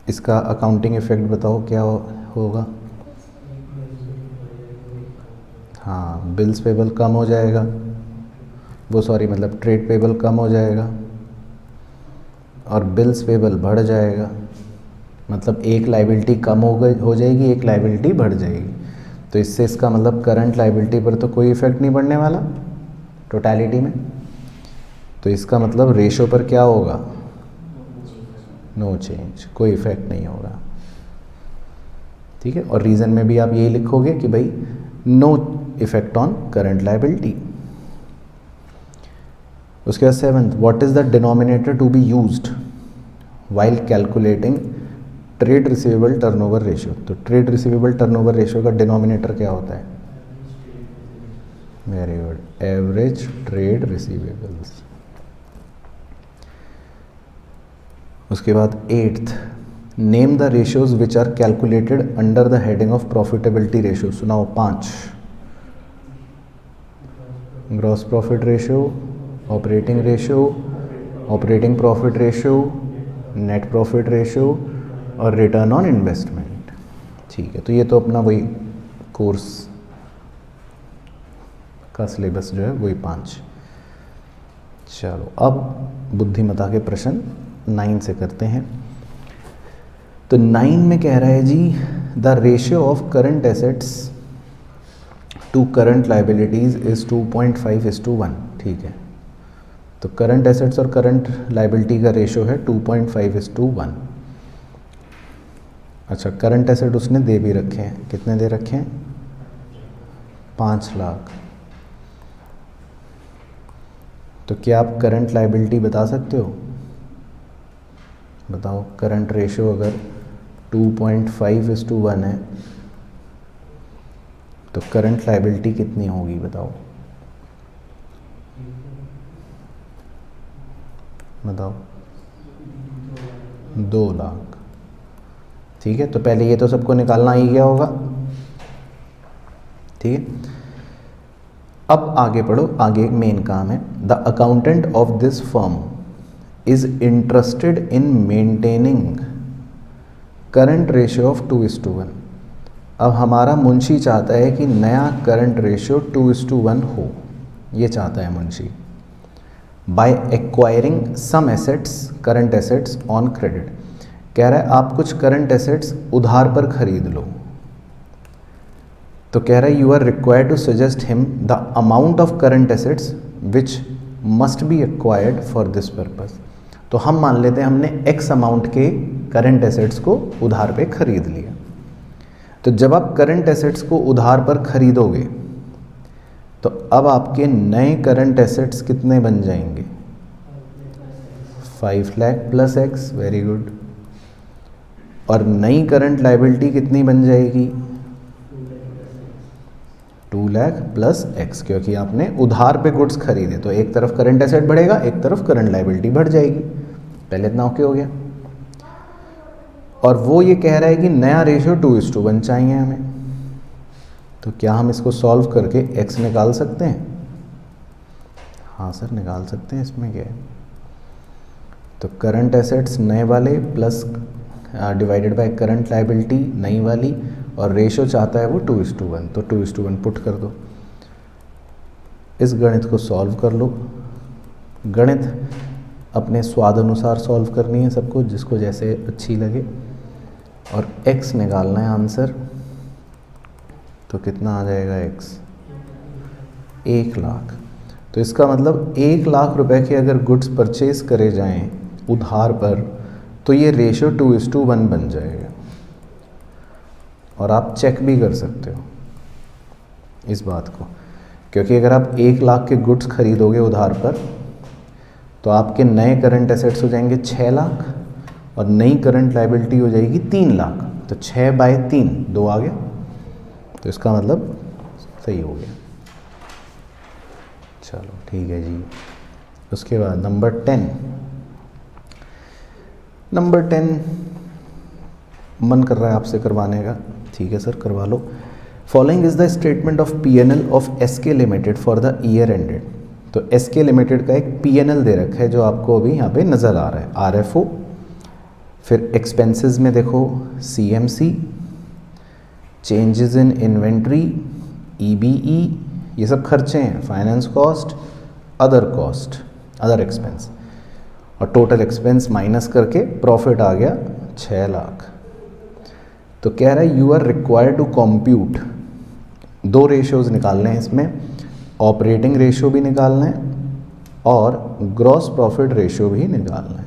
इसका अकाउंटिंग इफेक्ट बताओ क्या होगा? हाँ, बिल्स पेबल कम हो जाएगा, वो सॉरी मतलब ट्रेड पेबल कम हो जाएगा और बिल्स पेबल बढ़ जाएगा, मतलब एक लाइबिलिटी कम हो जाएगी, एक लाइबिलिटी बढ़ जाएगी। तो इससे इसका मतलब करंट लाइबिलिटी पर तो कोई इफेक्ट नहीं पड़ने वाला टोटलिटी में, तो इसका मतलब रेशो पर क्या होगा, नो चेंज, कोई इफेक्ट नहीं होगा। ठीक है, और रीज़न में भी आप यही लिखोगे कि भाई no effect on current liability. उसके बाद 7th, what is the denominator to be used while calculating trade receivable turnover ratio. तो ट्रेड रिसीवेबल टर्नओवर रेशियो का डिनोमिनेटर क्या होता है, very good, average trade receivables. उसके बाद 8th, name the ratios which are calculated under the heading of profitability ratio. सुनाओ 5, gross profit ratio, operating ratio, operating profit ratio, net profit ratio और return on investment. ठीक है, तो ये तो अपना वही कोर्स का सिलेबस जो है वही 5। चलो अब बुद्धिमत्ता के प्रश्न 9 से करते हैं। तो 9 में कह रहा है जी the ratio of current assets to current liabilities is 2.5:1। ठीक है, तो करंट एसेट्स और करंट लाइबिलिटी का रेशियो है 2.5:1। अच्छा, करंट एसेट उसने दे भी रखे हैं, कितने दे रखे हैं, 5 लाख। तो क्या आप करंट लाइबिलिटी बता सकते हो, बताओ, करंट रेशियो अगर 2.5:1 है तो करंट लाइबिलिटी कितनी होगी बताओ, बताओ, 2 लाख। ठीक है, तो पहले ये तो सबको निकालना ही गया होगा। ठीक है, अब आगे पढ़ो, आगे एक मेन काम है। The accountant of this firm is interested in maintaining current ratio of 2:1। अब हमारा मुंशी चाहता है कि नया करंट रेशियो 2:1 हो, ये चाहता है Munshi, by acquiring some assets, current assets on credit. कह रहा है आप कुछ करंट एसेट्स उधार पर खरीद लो। तो कह रहा है you are required to suggest him the amount of current assets which must be acquired for this purpose. तो हम मान लेते हैं हमने एक्स अमाउंट के करंट एसेट्स को उधार पे खरीद लिया। तो जब आप करंट एसेट्स को उधार पर खरीदोगे तो अब आपके नए करंट एसेट्स कितने बन जाएंगे, 5 lakh plus x, very good. और नई करंट लाइबिलिटी कितनी बन जाएगी, 2 लाख प्लस एक्स, क्योंकि आपने उधार पे गुड्स खरीदे। तो एक तरफ करंट एसेट बढ़ेगा, एक तरफ करंट लाइबिलिटी बढ़ जाएगी। पहले इतना ओके हो गया। और वो ये कह रहा है कि नया रेशियो 2:1 चाहिए हमें। तो क्या हम इसको सॉल्व करके x निकाल सकते हैं, हाँ सर निकाल सकते हैं, इसमें क्या है। तो करंट एसेट्स नए वाले plus divided by current liability नई वाली, और रेशियो चाहता है वो 2:1, तो 2:1 पुट कर दो। इस गणित को सॉल्व कर लो। गणित अपने स्वाद अनुसार सॉल्व करनी है सबको, जिसको जैसे अच्छी लगे। और x निकालना है आंसर। तो कितना आ जाएगा x, 1 लाख। तो इसका मतलब 1 लाख रुपए के अगर गुड्स परचेज करे जाएं उधार पर तो ये रेशियो 2:1 बन जाएगा। और आप चेक भी कर सकते हो इस बात को, क्योंकि अगर आप 1 लाख के गुड्स खरीदोगे उधार पर तो आपके नए करंट एसेट्स हो जाएंगे 6 लाख और नई करंट लाइबिलिटी हो जाएगी 3 लाख। तो 6/3 2 आ गया, तो इसका मतलब सही हो गया। चलो ठीक है जी। उसके बाद नंबर 10 मन कर रहा है आपसे करवाने का, ठीक है सर करवा लो। Following is the statement of P&L of SK limited for the year ended. तो SK लिमिटेड का एक P&L दे रखा है जो आपको अभी यहाँ पे नज़र आ रहा है, RFO। फिर एक्सपेंसेस में देखो CMC, changes in inventory, EBE, ये सब खर्चे हैं, finance cost, cost, other expense, और टोटल एक्सपेंस माइनस करके प्रॉफिट आ गया 6 लाख। तो कह रहा है you are required to compute, 2 ratios निकालने हैं इसमें, ऑपरेटिंग रेशियो भी निकालना है और ग्रॉस प्रॉफिट रेशियो भी निकालना है।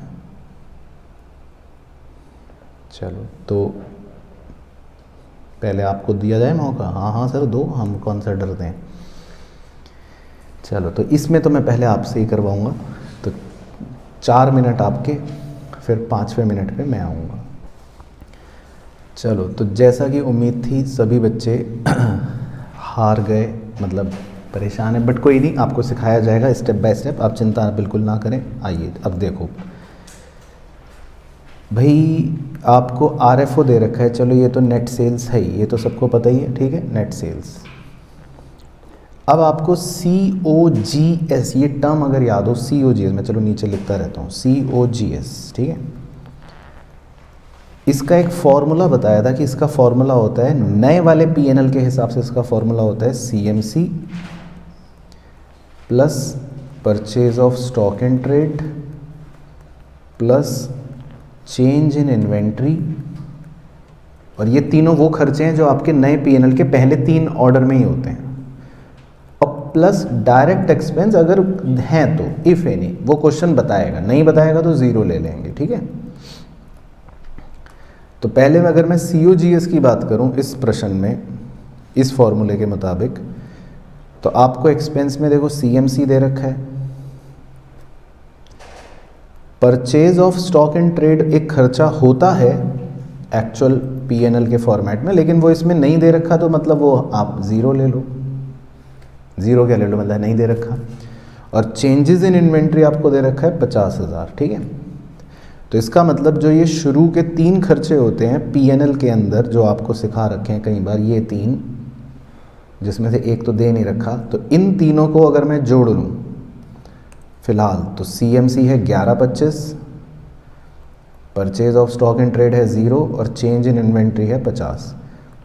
चलो तो पहले आपको दिया जाए मौका, हाँ हाँ सर दो, हम कौन सा डरते हैं। चलो तो इसमें तो मैं पहले आपसे ही करवाऊँगा, तो 4 मिनट आपके, फिर 5वें मिनट पे मैं आऊँगा। चलो तो जैसा कि उम्मीद थी सभी बच्चे हार गए, मतलब परेशान है, बट कोई नहीं, आपको सिखाया जाएगा स्टेप बाय स्टेप, आप चिंता बिल्कुल ना करें। आइए अब देखो भाई, आपको RFO दे रखा है, चलो ये तो नेट सेल्स है, ये तो सबको पता ही है, ठीक है, नेट सेल्स। अब आपको COGS, ये टर्म अगर याद हो, COGS, मैं चलो नीचे लिखता रहता हूँ, COGS, ठीक है। इसका एक फॉर्मूला बताया था कि इसका फॉर्मूला होता है, नए वाले P&L के हिसाब से इसका फॉर्मूला होता है CMC plus purchase of stock and trade plus change in inventory, और ये तीनों वो खर्चे हैं जो आपके नए P&L के पहले 3 ऑर्डर में ही होते हैं, और प्लस डायरेक्ट एक्सपेंस अगर हैं तो, इफ एनी, वो क्वेश्चन बताएगा, नहीं बताएगा तो 0 ले लेंगे, ठीक है। तो पहले में अगर मैं COGS की बात करूं इस प्रश्न में, इस फॉर्मूले के मुताबिक, तो आपको एक्सपेंस में देखो CMC दे रखा है, purchase of stock and trade एक खर्चा होता है एक्चुअल P&L के फॉर्मेट में, लेकिन वो इसमें नहीं दे रखा, तो मतलब वो आप 0 ले लो, 0 क्या ले लो, मतलब नहीं दे रखा। और चेंजेस इन इन्वेंट्री आपको दे रखा है 50,000, ठीक है। तो इसका मतलब जो ये शुरू के 3 खर्चे होते हैं P&L के अंदर, जो आपको सिखा रखे हैं कई बार, ये 3, जिसमें से एक तो दे नहीं रखा, तो इन तीनों को अगर मैं जोड़ लूँ फिलहाल, तो CMC है 1125, purchase of stock and trade है 0, और चेंज इन इन्वेंट्री है 50।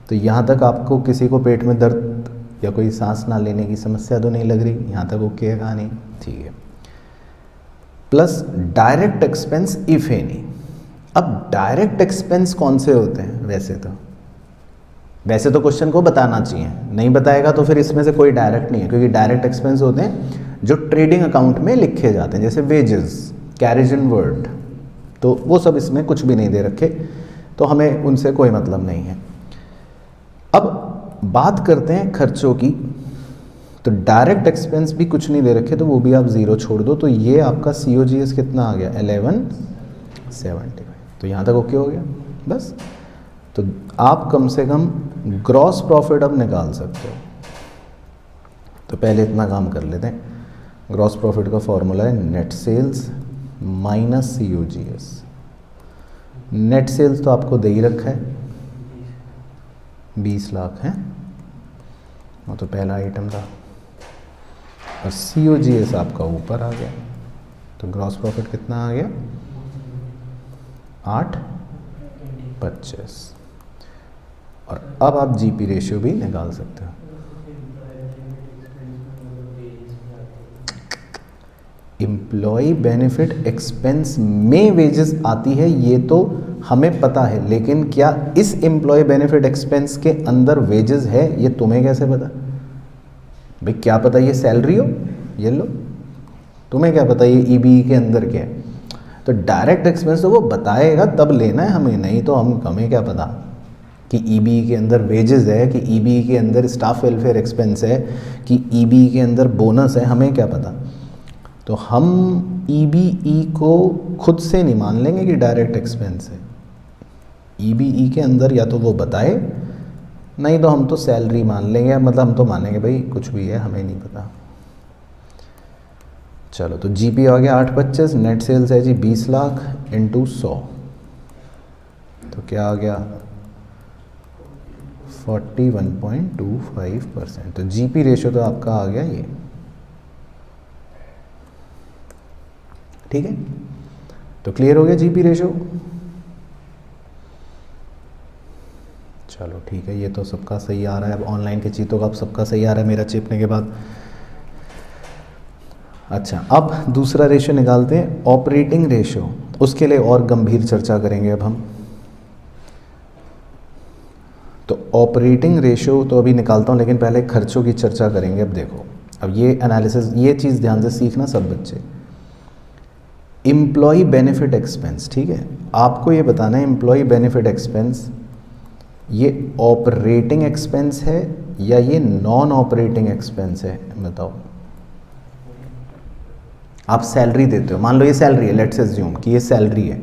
तो यहाँ तक आपको किसी को पेट में दर्द या कोई सांस ना लेने की समस्या तो नहीं लग रही, यहाँ तक ओके है कहानी, ठीक है। Plus direct expense if any. अब डायरेक्ट एक्सपेंस कौन से होते हैं? वैसे तो क्वेश्चन को बताना चाहिए, नहीं बताएगा तो फिर इसमें से कोई डायरेक्ट नहीं है, क्योंकि डायरेक्ट एक्सपेंस होते हैं जो ट्रेडिंग अकाउंट में लिखे जाते हैं, जैसे वेजेस, कैरेज इन वर्ड, तो वो सब इसमें कुछ भी नहीं दे रखे, तो हमें उनसे कोई मतलब नहीं है। अब बात करते हैं खर्चों की, तो डायरेक्ट एक्सपेंस भी कुछ नहीं दे रखे, तो वो भी आप 0 छोड़ दो, तो ये आपका COGS कितना आ गया 1175। तो यहाँ तक ओके हो गया बस। तो आप कम से कम ग्रॉस प्रॉफिट अब निकाल सकते हो। तो पहले इतना काम कर लेते हैं। ग्रॉस प्रॉफिट का फॉर्मूला है net sales minus COGS। Net sales तो आपको दे ही रखा है 20 लाख है, वो तो पहला आइटम था, और COGS आपका ऊपर आ गया, तो ग्रॉस प्रॉफिट कितना आ गया 825। और अब आप GP रेशियो भी निकाल सकते हो। एम्प्लॉय बेनिफिट एक्सपेंस में वेजेस आती है, ये तो हमें पता है, लेकिन क्या इस एम्प्लॉय बेनिफिट एक्सपेंस के अंदर वेजेस है, ये तुम्हें कैसे पता? भाई क्या पता ये सैलरी हो, ये लो, तुम्हें क्या पता ये EBE के अंदर क्या है? तो डायरेक्ट एक्सपेंस तो वो बताएगा तब लेना है हमें, नहीं तो हमें क्या पता कि EBE के अंदर वेजेस है, कि EBE के अंदर स्टाफ वेलफेयर एक्सपेंस है, कि EBE के अंदर बोनस है, हमें क्या पता। तो हम EBE को खुद से नहीं मान लेंगे कि डायरेक्ट एक्सपेंस है। EBE के अंदर या तो वो बताए, नहीं तो हम तो सैलरी मान लेंगे, मतलब हम तो मानेंगे भाई कुछ भी है, हमें नहीं पता। चलो तो GP आ गया 825, नेट सेल्स है जी 20 लाख इंटू 100, तो क्या आ गया 41.25%। तो GP रेशियो तो आपका आ गया ये, ठीक है। तो क्लियर हो गया GP रेशियो। चलो ठीक है, ये तो सबका सही आ रहा है। अब ऑनलाइन के चीज़ों का अब सबका सही आ रहा है मेरा चेपने के बाद। अच्छा, अब दूसरा रेशो निकालते हैं, ऑपरेटिंग रेशो। उसके लिए और गंभीर चर्चा करेंगे अब हम। तो ऑपरेटिंग रेशो तो अभी निकालता हूँ, लेकिन पहले खर्चों की चर्चा करेंगे। अब देखो, अब ये एनालिसिस, ये चीज़ ध्यान से सीखना सब बच्चे। एम्प्लॉय बेनिफिट एक्सपेंस, ठीक है, आपको ये बताना है एम्प्लॉय बेनिफिट एक्सपेंस ये ऑपरेटिंग एक्सपेंस है या ये नॉन ऑपरेटिंग एक्सपेंस है, बताओ। आप सैलरी देते हो, मान लो ये सैलरी है, लेट्स अज्यूम कि ये सैलरी है,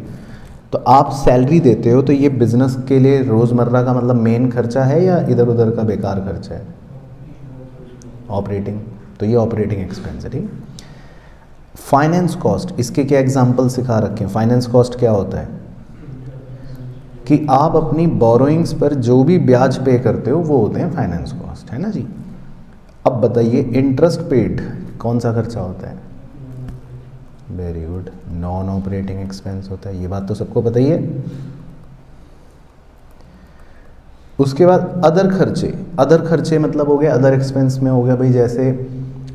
तो आप सैलरी देते हो, तो ये बिजनेस के लिए रोज़मर्रा का मतलब मेन खर्चा है या इधर उधर का बेकार खर्चा है? ऑपरेटिंग, तो ये ऑपरेटिंग एक्सपेंस है, ठीक है। फाइनेंस कॉस्ट, इसके क्या एग्जांपल सिखा रखे हैं। फाइनेंस कॉस्ट क्या होता है कि आप अपनी बोरोइंग्स पर जो भी ब्याज पे करते हो वो होते हैं फाइनेंस कॉस्ट, है ना जी। अब बताइए इंटरेस्ट पेड कौन सा खर्चा होता है? Very good, non operating expense होता है, ये बात तो सबको पता ही है। उसके बाद अदर खर्चे, अदर खर्चे मतलब हो गए अदर एक्सपेंस में हो गया भाई, जैसे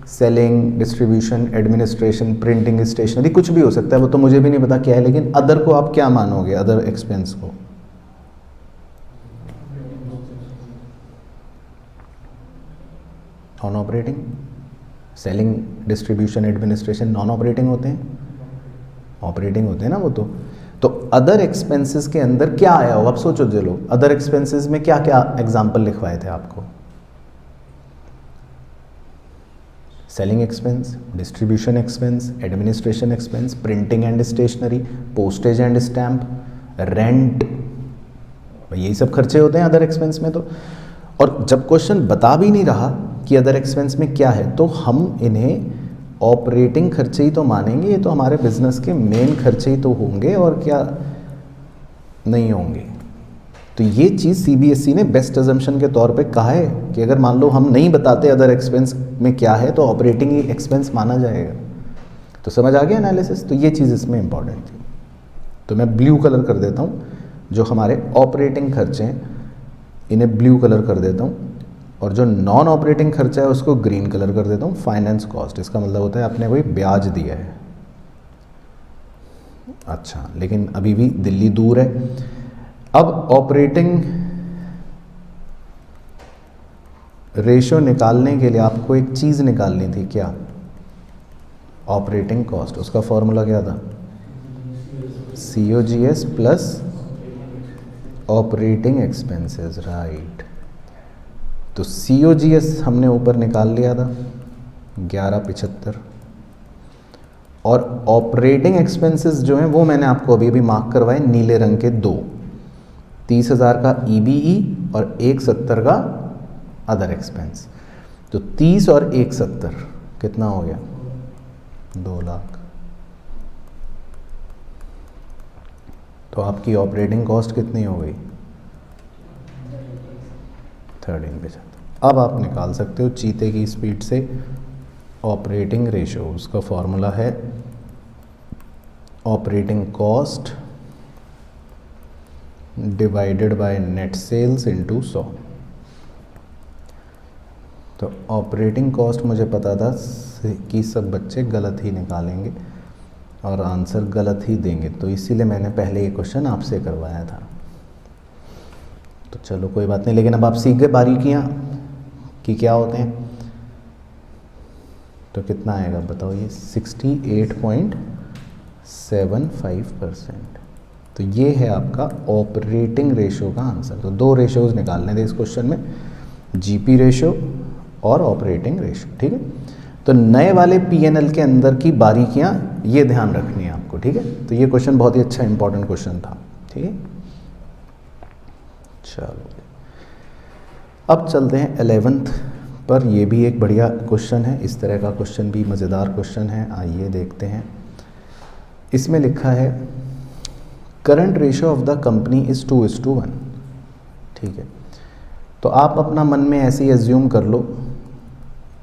selling, distribution, administration, printing, stationery, कुछ भी हो सकता है, वो तो मुझे भी नहीं पता क्या है, लेकिन अदर को आप क्या मानोगे? अदर एक्सपेंस को non operating. Selling, distribution, administration non operating होते हैं, ऑपरेटिंग होते हैं ना वो तो अदर एक्सपेंसेस के अंदर क्या आया होगा? अब सोचो चलो, अदर एक्सपेंसेस में क्या क्या एग्जांपल लिखवाए थे आपको? Selling expense, distribution expense, administration expense, printing and stationery, postage and stamp, rent, यही सब खर्चे होते हैं अदर एक्सपेंस में। तो और जब क्वेश्चन बता भी नहीं रहा कि अदर एक्सपेंस में क्या है, तो हम इन्हें ऑपरेटिंग खर्चे ही तो मानेंगे, ये तो हमारे बिजनेस के मेन खर्चे ही तो होंगे, और क्या नहीं होंगे। तो ये चीज़ सीबीएसई ने बेस्ट अजम्पशन के तौर पे कहा है कि अगर मान लो हम नहीं बताते अदर एक्सपेंस में क्या है, तो ऑपरेटिंग ही एक्सपेंस माना जाएगा। तो समझ आ गया एनालिसिस? तो ये चीज़ इसमें इंपॉर्टेंट थी। तो मैं ब्लू कलर कर देता हूँ, जो हमारे ऑपरेटिंग खर्चे हैं इन्हें ब्लू कलर कर देता हूँ, और जो नॉन ऑपरेटिंग खर्चा है उसको ग्रीन कलर कर देता हूँ। फाइनेंस कॉस्ट, इसका मतलब होता है आपने कोई ब्याज दिया है। अच्छा, लेकिन अभी भी दिल्ली दूर है। अब ऑपरेटिंग रेशो निकालने के लिए आपको एक चीज़ निकालनी थी, क्या? Operating cost. उसका फॉर्मूला क्या था? COGS plus operating expenses, right. तो COGS हमने ऊपर निकाल लिया था 1175, और ऑपरेटिंग एक्सपेंसेस जो हैं वो मैंने आपको अभी भी मार्क करवाए नीले रंग के, 2, 30,000 का EBE और 170 का अदर एक्सपेंस। तो 30 और 170 कितना हो गया? 2 लाख। तो आपकी ऑपरेटिंग कॉस्ट कितनी हो गई? 13%। अब आप निकाल सकते हो चीते की स्पीड से ऑपरेटिंग रेशो। उसका फॉर्मूला है operating cost divided by net sales into 100। तो ऑपरेटिंग कॉस्ट मुझे पता था कि सब बच्चे गलत ही निकालेंगे और आंसर गलत ही देंगे, तो इसीलिए मैंने पहले ये क्वेश्चन आपसे करवाया था। तो चलो कोई बात नहीं, लेकिन अब आप सीख गए बारीकियाँ कि क्या होते हैं। तो कितना आएगा बताओ? ये 68.75%। तो ये है आपका ऑपरेटिंग रेशो का आंसर। तो 2 रेशोज़ निकालने थे इस क्वेश्चन में, जीपी रेशो और ऑपरेटिंग रेशो, ठीक है। तो नए वाले पीएनएल के अंदर की बारीकियां ये ध्यान रखनी है आपको, ठीक है। तो ये क्वेश्चन बहुत ही अच्छा इंपॉर्टेंट क्वेश्चन था, ठीक है। चलो अब चलते हैं 11th पर। ये भी एक बढ़िया क्वेश्चन है, इस तरह का क्वेश्चन भी मज़ेदार क्वेश्चन है। आइए देखते हैं। इसमें लिखा है current ratio of the company is 2:1, ठीक है। तो आप अपना मन में ऐसे ही एज्यूम कर लो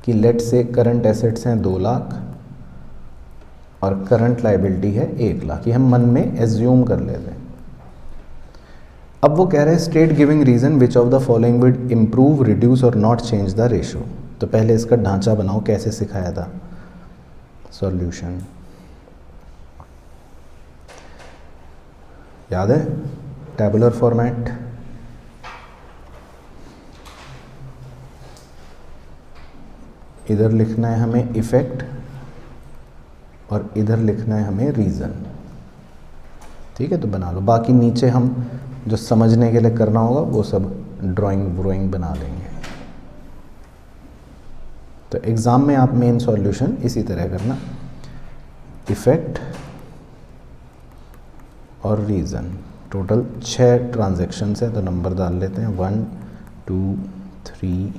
कि लेट से करंट एसेट्स हैं 2 लाख और करंट लायबिलिटी है 1 लाख। ये हम मन में एज्यूम कर लेते हैं। अब वो कह रहे हैं state giving reason which of the following will improve reduce और नॉट चेंज द रेशो। तो पहले इसका ढांचा बनाओ, कैसे सिखाया था। सॉल्यूशन याद है, टैबुलर फॉर्मेट। इधर लिखना है हमें इफेक्ट और इधर लिखना है हमें रीज़न। ठीक है, तो बना लो। बाकी नीचे हम जो समझने के लिए करना होगा वो सब ड्राइंग बना लेंगे। तो एग्ज़ाम में आप मेन सॉल्यूशन इसी तरह करना, इफेक्ट और रीज़न। टोटल 6 ट्रांजैक्शंस हैं, तो नंबर डाल लेते हैं 1 2 3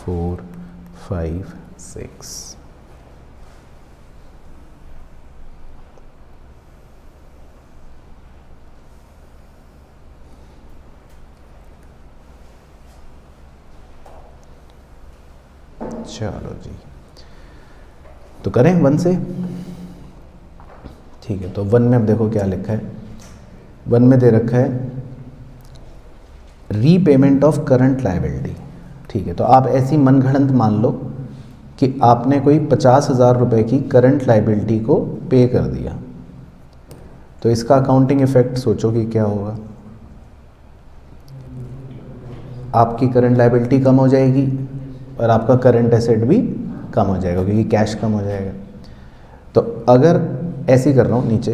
4 5 6। चलो जी, तो करें 1 से। ठीक है, तो 1 में अब देखो क्या लिखा है। 1 में दे रखा है रीपेमेंट ऑफ करंट लायबिलिटी। ठीक है, तो आप ऐसी मनगढ़ंत मान लो कि आपने कोई 50,000 रुपये की करंट लायबिलिटी को पे कर दिया, तो इसका अकाउंटिंग इफेक्ट सोचो कि क्या होगा। आपकी करंट लायबिलिटी कम हो जाएगी और आपका करंट एसेट भी कम हो जाएगा, क्योंकि कैश कम हो जाएगा। तो अगर ऐसे ही कर रहा हूँ नीचे,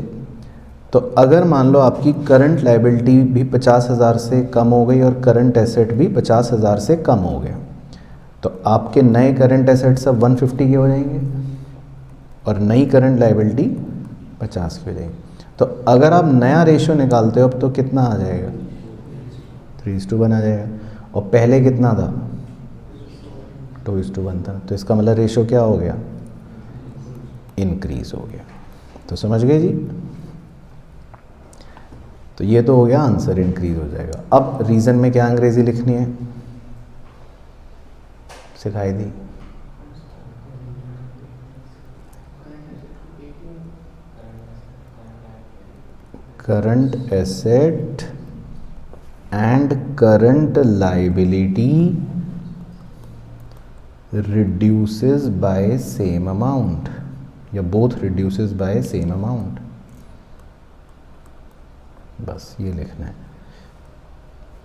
तो अगर मान लो आपकी करंट लायबिलिटी भी 50,000 से कम हो गई और करंट एसेट भी 50,000 से कम हो गया, तो आपके नए करंट एसेट सब 150 के हो जाएंगे और नई करंट लायबिलिटी 50 की हो जाएगी। तो अगर आप नया रेशो निकालते हो अब, तो कितना आ जाएगा, 3:1 आ जाएगा। और पहले कितना था, 2:1 था। तो इसका मतलब रेशो क्या हो गया, इंक्रीज हो गया। तो समझ गए जी। तो ये तो हो गया आंसर, इंक्रीज हो जाएगा। अब रीजन में क्या अंग्रेजी लिखनी है, सिखाई दी। Current asset and current liability reduces by same amount, या both reduces by same amount। बस ये लिखना है,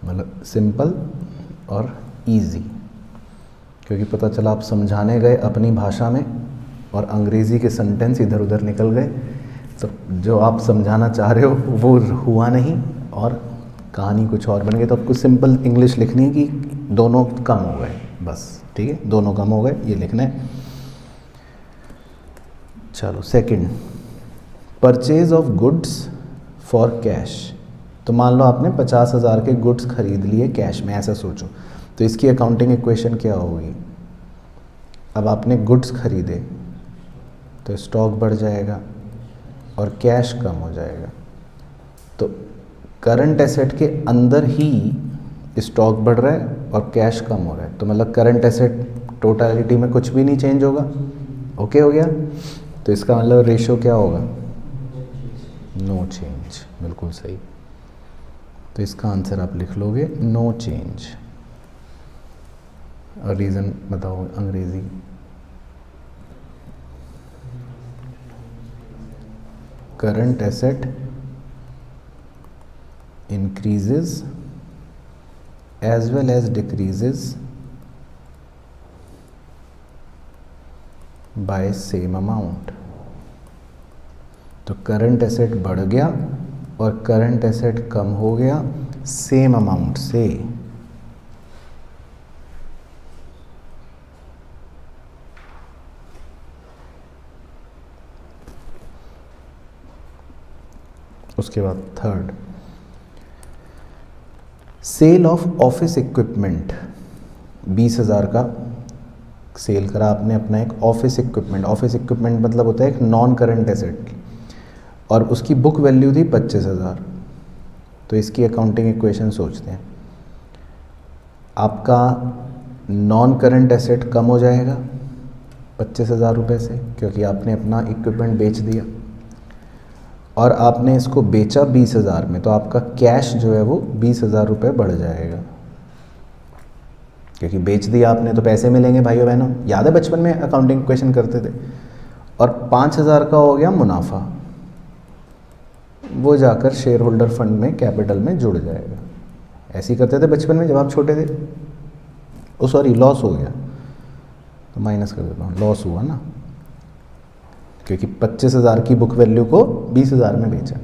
मतलब सिंपल और इजी। क्योंकि पता चला आप समझाने गए अपनी भाषा में और अंग्रेज़ी के सेंटेंस इधर उधर निकल गए, तो जो आप समझाना चाह रहे हो वो हुआ नहीं और कहानी कुछ और बन गई। तो आपको सिंपल इंग्लिश लिखनी है कि दोनों कम हो गए, बस। ठीक है, दोनों कम हो गए, ये लिखना है। चलो second, purchase of goods for cash. तो मान लो आपने 50,000 के गुड्स खरीद लिए कैश में, ऐसा सोचो। तो इसकी अकाउंटिंग इक्वेशन क्या होगी, अब आपने गुड्स खरीदे तो स्टॉक बढ़ जाएगा और कैश कम हो जाएगा। तो करंट एसेट के अंदर ही स्टॉक बढ़ रहा है और कैश कम हो रहा है, तो मतलब करंट एसेट टोटलिटी में कुछ भी नहीं चेंज होगा। ओके हो गया। तो इसका मतलब रेशो क्या होगा, नो चेंज। बिल्कुल सही। तो इसका आंसर आप लिख लोगे नो चेंज। और रीज़न बताओ अंग्रेजी। Current asset increases as well as decreases by same amount। तो करंट एसेट बढ़ गया और करंट एसेट कम हो गया सेम अमाउंट से। उसके बाद third, sale of office equipment. 20,000 का सेल करा आपने अपना एक ऑफिस इक्विपमेंट। ऑफिस इक्विपमेंट मतलब होता है एक नॉन करंट एसेट, और उसकी बुक वैल्यू थी 25,000। तो इसकी अकाउंटिंग इक्वेशन सोचते हैं। आपका नॉन करंट एसेट कम हो जाएगा 25,000 रुपये से, क्योंकि आपने अपना इक्विपमेंट बेच दिया। और आपने इसको बेचा 20,000 में, तो आपका कैश जो है वो 20,000 रुपये बढ़ जाएगा, क्योंकि बेच दिया आपने तो पैसे मिलेंगे भाइयों बहनों। याद है बचपन में अकाउंटिंग क्वेश्चन करते थे। और 5,000 का हो गया मुनाफा, वो जाकर शेयर होल्डर फंड में कैपिटल में जुड़ जाएगा। ऐसे ही करते थे बचपन में जब आप छोटे थे। ओ सॉरी, लॉस हो गया तो माइनस कर देता हूँ, लॉस हुआ ना, क्योंकि 25,000 की बुक वैल्यू को 20,000 में बेचा।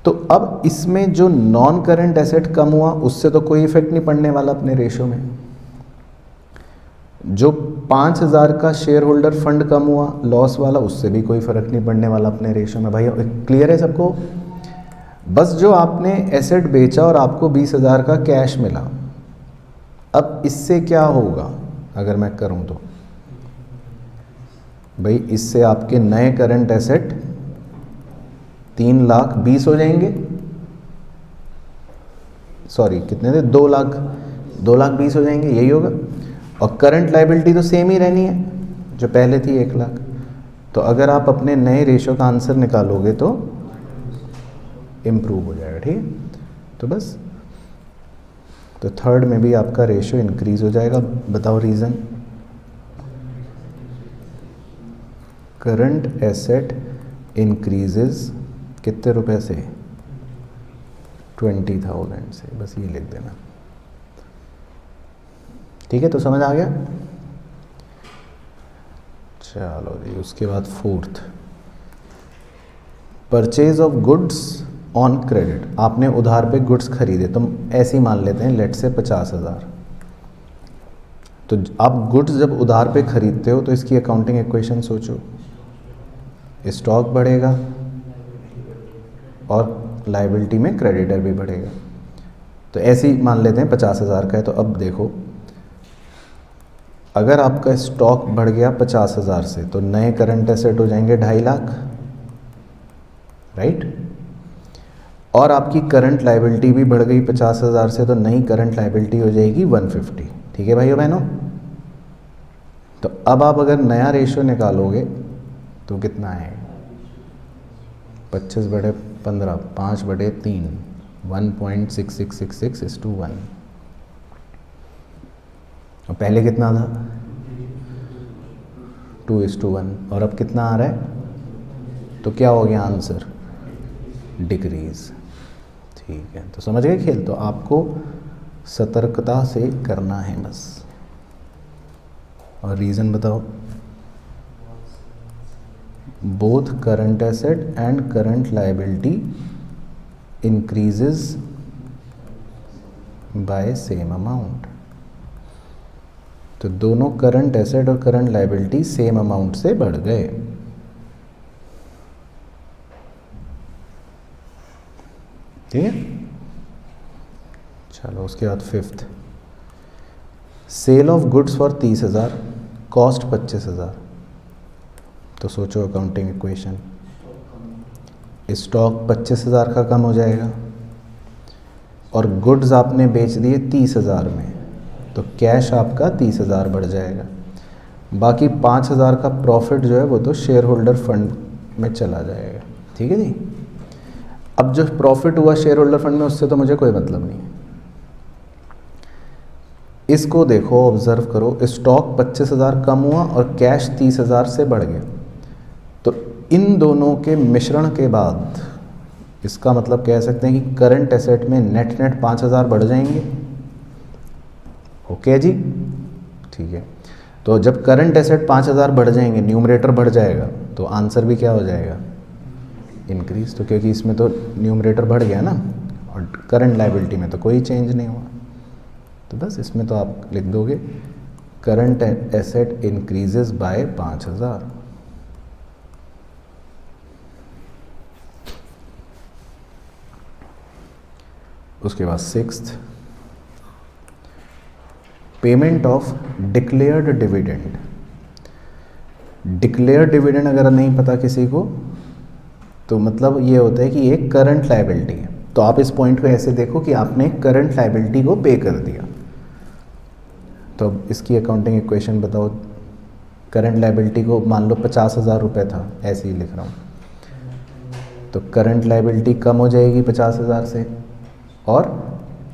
तो अब इसमें जो नॉन करंट एसेट कम हुआ उससे तो कोई इफेक्ट नहीं पड़ने वाला अपने रेशो में। जो 5,000 का शेयर होल्डर फंड कम हुआ लॉस वाला, उससे भी कोई फर्क नहीं पड़ने वाला अपने रेशो में। भाई क्लियर है सबको? बस जो आपने एसेट बेचा और आपको 20,000 का कैश मिला, अब इससे क्या होगा अगर मैं करूं तो भाई, इससे आपके नए करंट एसेट 3,20,000 हो जाएंगे। सॉरी कितने थे, 2,20,000 हो जाएंगे, यही होगा। और करंट लाइबिलिटी तो सेम ही रहनी है जो पहले थी 1,00,000। तो अगर आप अपने नए रेशो का आंसर निकालोगे तो इम्प्रूव हो जाएगा। ठीक है, तो बस तो थर्ड में भी आपका रेशो इंक्रीज हो जाएगा। बताओ रीज़न। करंट एसेट इंक्रीजेस कितने रुपए से? 20,000 से। बस ये लिख देना। ठीक है, तो समझ आ गया। चलो जी, उसके बाद fourth, purchase of goods on credit. आपने उधार पे गुड्स खरीदे, तो ऐसे ही मान लेते हैं लेट से 50,000। तो आप गुड्स जब उधार पे खरीदते हो तो इसकी अकाउंटिंग इक्वेशन सोचो, स्टॉक बढ़ेगा और लायबिलिटी में क्रेडिटर भी बढ़ेगा। तो ऐसे ही मान लेते हैं 50,000 का है। तो अब देखो, अगर आपका स्टॉक बढ़ गया 50,000 से तो नए करंट एसेट हो जाएंगे 2.5 लाख, राइट। और आपकी करंट लायबिलिटी भी बढ़ गई 50,000 से, तो नई करंट लायबिलिटी हो जाएगी 150। ठीक है भाइयों बहनों। तो अब आप अगर नया रेशो निकालोगे तो कितना आएगा? 25/15, 5/3, 1.6666:1। और पहले कितना था? 2:1। और अब कितना आ रहा है? तो क्या हो गया आंसर? डिक्रीज। ठीक है, तो समझ गए खेल। तो आपको सतर्कता से करना है बस। और रीज़न बताओ। Both current asset and current liability increases by same amount. तो दोनों करंट एसेट और करंट लायबिलिटी सेम अमाउंट से बढ़ गए। ठीक है, चलो उसके बाद fifth, sale of goods for 30,000, cost 25,000। तो सोचो अकाउंटिंग इक्वेशन, स्टॉक 25,000 का कम हो जाएगा और गुड्स आपने बेच दिए 30,000 में, तो कैश आपका 30,000 बढ़ जाएगा। बाकी 5,000 का प्रॉफिट जो है वो तो शेयर होल्डर फंड में चला जाएगा। ठीक है जी। अब जो प्रॉफिट हुआ शेयर होल्डर फंड में, उससे तो मुझे कोई मतलब नहीं है। इसको देखो, ऑब्जर्व करो, स्टॉक 25,000 कम हुआ और कैश 30,000 से बढ़ गया। तो इन दोनों के मिश्रण के बाद इसका मतलब कह सकते हैं कि करंट एसेट में नेट 5,000 बढ़ जाएंगे। ओके जी, ठीक है। तो जब करंट एसेट 5,000 बढ़ जाएंगे, न्यूमरेटर बढ़ जाएगा, तो आंसर भी क्या हो जाएगा? इंक्रीज। तो क्योंकि इसमें तो न्यूमरेटर बढ़ गया ना, और करंट लायबिलिटी में तो कोई चेंज नहीं हुआ, तो बस इसमें तो आप लिख दोगे करंट एसेट इंक्रीजेस बाय 5,000। उसके बाद sixth, payment of declared dividend. Declared dividend अगर नहीं पता किसी को, तो मतलब ये होता है कि एक करंट लायबिलिटी है। तो आप इस पॉइंट को ऐसे देखो कि आपने करंट लायबिलिटी को पे कर दिया। तो अब इसकी अकाउंटिंग इक्वेशन बताओ। करंट लायबिलिटी को मान लो 50,000 रुपये था, ऐसे ही लिख रहा हूँ। तो करंट लाइबिलिटी कम हो जाएगी 50,000 से और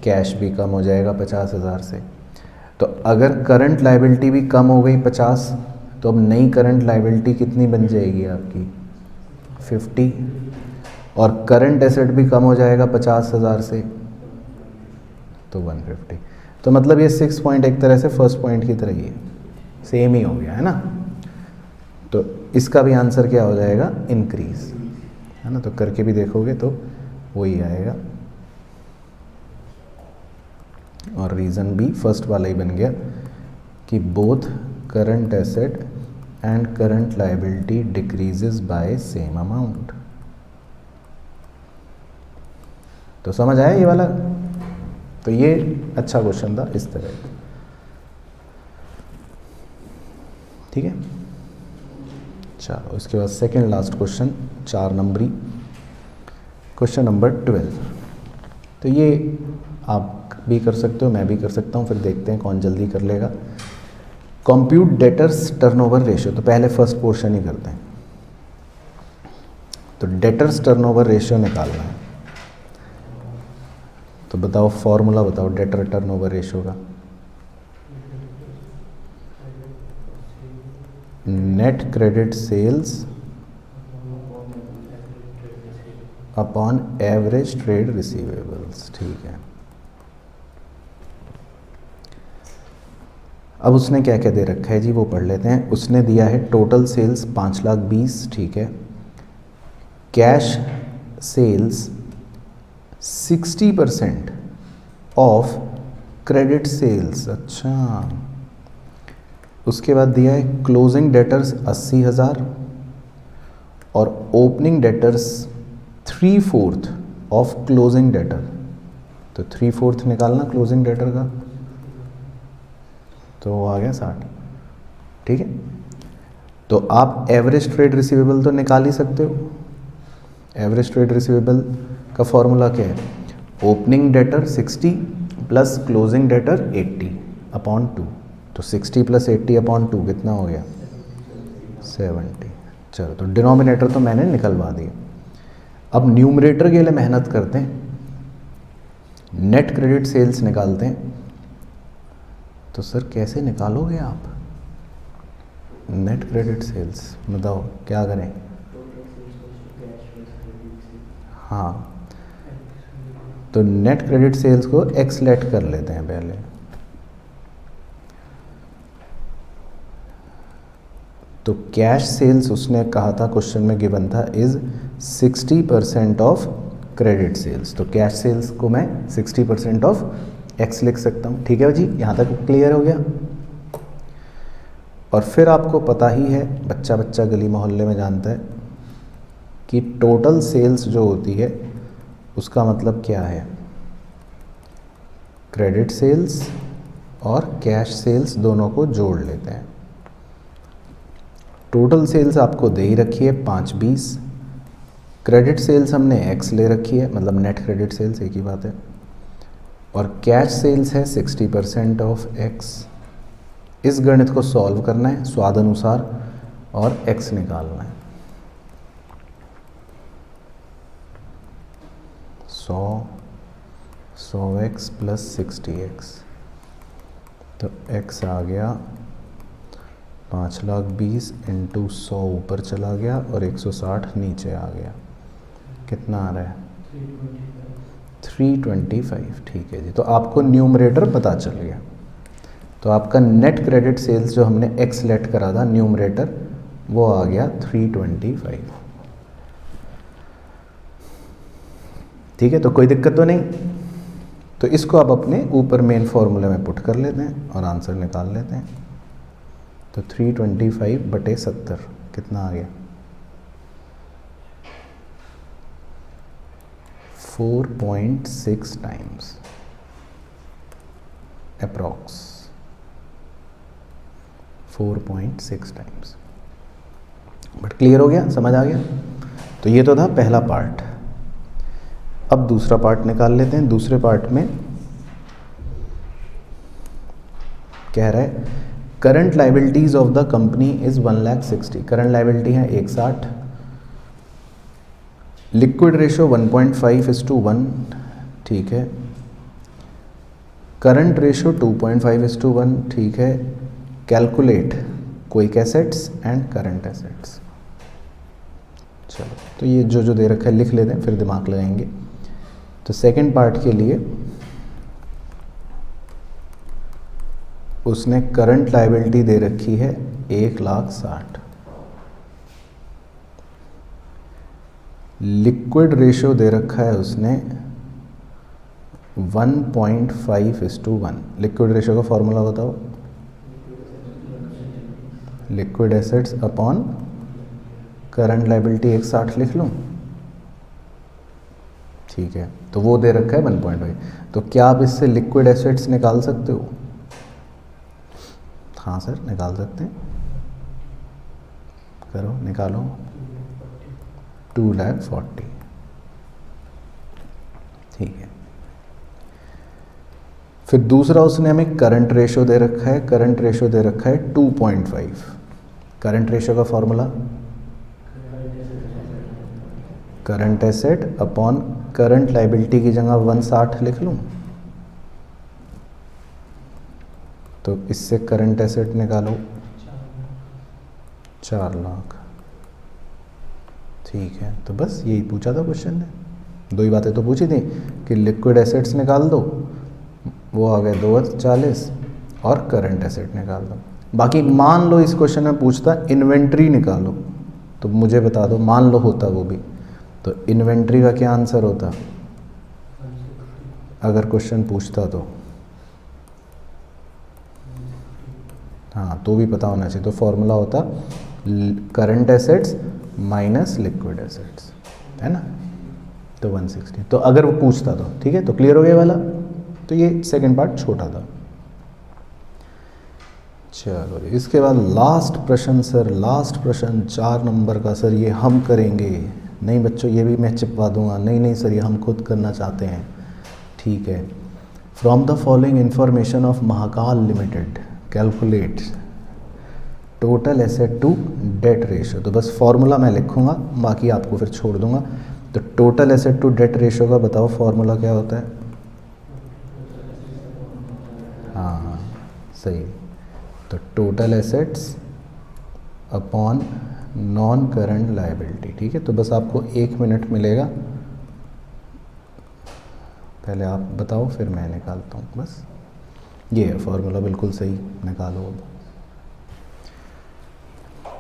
कैश भी कम हो जाएगा 50,000 से। तो अगर करंट लाइबिलिटी भी कम हो गई 50, तो अब नई करंट लाइबिलिटी कितनी बन जाएगी आपकी 50, और करंट एसेट भी कम हो जाएगा 50,000 से तो 150। तो मतलब ये 6 पॉइंट एक तरह से फर्स्ट पॉइंट की तरह ही है, सेम ही हो गया है ना। तो इसका भी आंसर क्या हो जाएगा, इंक्रीज, है ना। तो करके भी देखोगे तो वही आएगा, और रीज़न भी फर्स्ट वाला ही बन गया कि both current asset and current liability decreases by same amount. तो समझ आया ये वाला। तो ये अच्छा क्वेश्चन था इस तरह, ठीक है। चलो इसके बाद सेकंड लास्ट क्वेश्चन, 4 नंबरी, क्वेश्चन नंबर 12। तो ये आप भी कर सकते हो, मैं भी कर सकता हूँ, फिर देखते हैं कौन जल्दी कर लेगा। कंप्यूट डेटर्स टर्नओवर रेशियो, तो पहले फर्स्ट पोर्शन ही करते हैं। तो डेटर्स टर्नओवर रेशियो निकालना है, तो बताओ फॉर्मूला बताओ डेटर टर्नओवर रेशियो का। Net credit sales upon average trade receivables, ठीक है। अब उसने क्या क्या दे रखा है जी, वो पढ़ लेते हैं। उसने दिया है टोटल सेल्स 5,20,000, ठीक है। Cash sales 60% of credit sales, अच्छा। उसके बाद दिया है क्लोजिंग डेटर्स 80,000 और opening debtors 3/4 of closing debtor. तो 3/4 निकालना क्लोजिंग डेटर का, तो वो आ गया 60, ठीक है। तो आप एवरेज ट्रेड रिसीवेबल तो निकाल ही सकते हो। एवरेज ट्रेड रिसीवेबल का फॉर्मूला क्या है, opening debtor 60 plus closing debtor 80 upon 2। तो 60 प्लस 80 अपॉन 2 कितना हो गया 70। चलो तो डिनोमिनेटर तो मैंने निकलवा दिया। अब न्यूमरेटर के लिए मेहनत करते हैं, नेट क्रेडिट सेल्स निकालते हैं। तो सर कैसे निकालोगे आप नेट क्रेडिट सेल्स, बताओ क्या करें। हाँ, तो नेट क्रेडिट सेल्स को एक्स लेट कर लेते हैं पहले। तो कैश सेल्स उसने कहा था, क्वेश्चन में गिवन था, इज 60% ऑफ क्रेडिट सेल्स। तो कैश सेल्स को मैं 60% ऑफ एक्स लिख सकता हूँ, ठीक है जी। यहाँ तक क्लियर हो गया। और फिर आपको पता ही है, बच्चा बच्चा गली मोहल्ले में जानता है कि टोटल सेल्स जो होती है उसका मतलब क्या है, क्रेडिट सेल्स और कैश सेल्स दोनों को जोड़ लेते हैं। टोटल सेल्स आपको दे ही रखी है 520, क्रेडिट सेल्स हमने एक्स ले रखी है, मतलब नेट क्रेडिट सेल्स एक ही बात है, और कैश सेल्स है 60% ऑफ एक्स। इस गणित को सॉल्व करना है स्वाद अनुसार और एक्स निकालना है। 100x प्लस 60x, तो x आ गया 5,20,000 इंटू 100 ऊपर चला गया और 160 नीचे आ गया। कितना आ रहा है 325, ठीक है जी। तो आपको न्यूमरेटर पता चल गया। तो आपका नेट क्रेडिट सेल्स जो हमने एक्स लेट करा था न्यूमरेटर, वो आ गया 325, ठीक है। तो कोई दिक्कत तो नहीं। तो इसको आप अपने ऊपर मेन फॉर्मूले में पुट कर लेते हैं और आंसर निकाल लेते हैं। तो 325/70 कितना आ गया 4.6 times approx, 4.6 times. But clear हो गया, समझ आ गया। तो ये तो था पहला पार्ट। अब दूसरा पार्ट निकाल लेते हैं। दूसरे पार्ट में कह रहा है current liabilities of the company is 1,60,000। Current liability है 160, लिक्विड रेशो 1.5:1, ठीक है। करंट रेशो 2.5:1, ठीक है। Calculate quick assets and current assets. चलो, तो ये जो जो दे रखा है लिख लेते हैं, फिर दिमाग लगाएंगे। तो सेकंड पार्ट के लिए उसने करंट लायबिलिटी दे रखी है 1,60,000। लिक्विड रेशो दे रखा है उसने 1.5:1। लिक्विड रेशो का फॉर्मूला बताओ। Liquid assets upon current liability 1,60 लिख लूँ, ठीक है। तो वो दे रखा है 1.5। तो क्या आप इससे लिक्विड एसेट्स निकाल सकते हो? हाँ सर, निकाल सकते हैं। करो, निकालो। 2,40,000, ठीक है। फिर दूसरा उसने हमें करंट रेशो दे रखा है। करंट रेशो दे रखा है 2.5। करंट रेशो का formula current asset upon current liability की जगह 160 लिख लूँ, तो इससे करंट एसेट निकालो 4 लाख, ठीक है। तो बस यही पूछा था क्वेश्चन ने, दो ही बातें तो पूछी थी कि लिक्विड एसेट्स निकाल दो, वो आ गए 2,40,000, और करंट एसेट निकाल दो। बाकी मान लो इस क्वेश्चन में पूछता इन्वेंट्री निकालो, तो मुझे बता दो, मान लो होता वो भी, तो इन्वेंट्री का क्या आंसर होता अगर क्वेश्चन पूछता तो? हाँ, तो भी पता होना चाहिए। तो फॉर्मूला होता current assets minus liquid assets, है ना। तो 160, तो अगर वो पूछता तो, ठीक है। तो क्लियर हो गया वाला। तो ये सेकंड पार्ट छोटा था। चलो, इसके बाद लास्ट प्रश्न सर, लास्ट प्रश्न 4 नंबर का। सर ये हम करेंगे? नहीं बच्चों, ये भी मैं चिपवा दूंगा। नहीं नहीं सर, ये हम खुद करना चाहते हैं, ठीक है। From the following information of Mahakal limited calculate total asset to debt ratio. तो बस फॉर्मूला मैं लिखूंगा, बाकी आपको फिर छोड़ दूंगा। तो total asset to debt ratio का बताओ फॉर्मूला क्या होता है? हाँ हाँ, सही। तो total assets upon non current liability, ठीक है। तो बस आपको 1 मिनट मिलेगा, पहले आप बताओ फिर मैं निकालता हूँ। बस ये है फॉर्मूला, बिल्कुल सही, निकालो अब।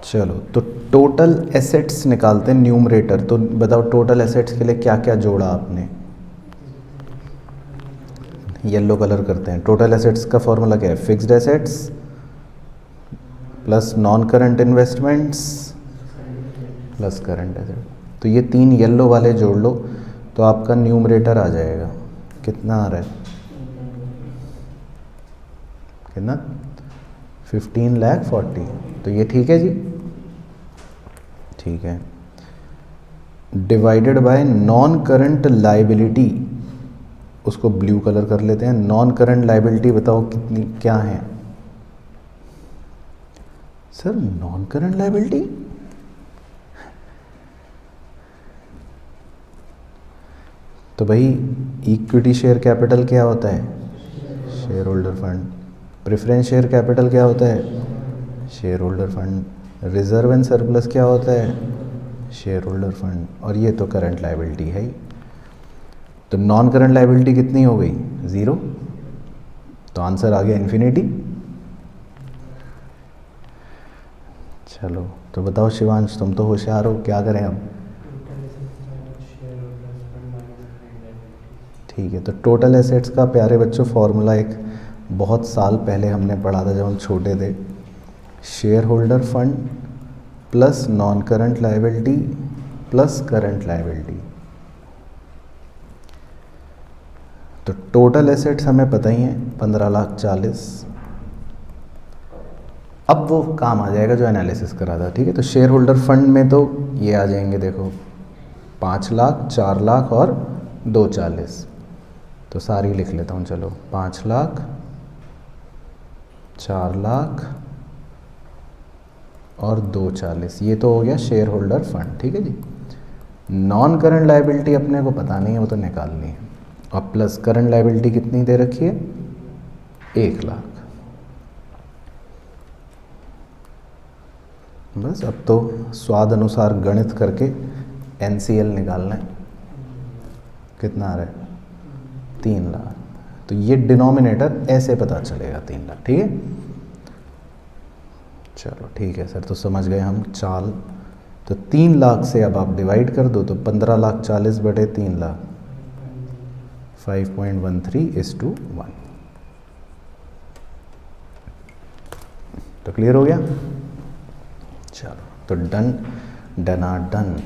चलो, तो टोटल एसेट्स निकालते हैं, न्यूमरेटर। तो बताओ टोटल एसेट्स के लिए क्या क्या जोड़ा आपने? येलो कलर करते हैं। टोटल एसेट्स का फॉर्मूला क्या है? Fixed assets plus non current investments plus current asset. तो ये 3 येलो वाले जोड़ लो, तो आपका न्यूमरेटर आ जाएगा। कितना आ रहा है? कितना? 15,40,000। तो ये ठीक है जी, ठीक है। Divided by non current liability, उसको ब्लू कलर कर लेते हैं। नॉन करंट लायबिलिटी बताओ कितनी, क्या है सर? नॉन करंट लायबिलिटी तो भाई इक्विटी शेयर कैपिटल क्या होता है? Share holder fund. Preference share capital क्या होता है? Share holder fund. Reserve and surplus क्या होता है? Share holder fund. और ये तो करंट लायबिलिटी है ही। तो नॉन करंट लायबिलिटी कितनी हो गई? 0। तो आंसर आ गया इन्फिनिटी। चलो, तो बताओ शिवांश, तुम तो होशियार हो, क्या करें अब? ठीक है। तो टोटल एसेट्स का प्यारे बच्चों फॉर्मूला एक बहुत साल पहले हमने पढ़ा था जब हम छोटे थे। Share holder fund plus non current liability plus current liability. तो टोटल एसेट्स हमें पता ही है 15,40,000। अब वो काम आ जाएगा जो एनालिसिस करा था, ठीक है। तो शेयर होल्डर फंड में तो ये आ जाएंगे, देखो 5 लाख, 4 लाख और 2,40,000। तो सारी लिख लेता हूँ, चलो 5 लाख, 4 लाख और 2,40,000। ये तो हो गया शेयर होल्डर फंड, ठीक है जी। नॉन करंट लायबिलिटी अपने को पता नहीं है, वो तो निकालनी है, और प्लस करंट लायबिलिटी कितनी दे रखी है, 1 लाख। बस अब तो स्वाद अनुसार गणित करके NCL निकालना है, कितना आ रहा है, 3 लाख। तो ये डिनोमिनेटर ऐसे पता चलेगा 3 लाख, ठीक है। चलो ठीक है सर, तो समझ गए हम चाल। तो 3 लाख से अब आप डिवाइड कर दो, तो 15,40,3 लाख 5.13:1। तो क्लियर हो गया। चलो तो डन, डना डन।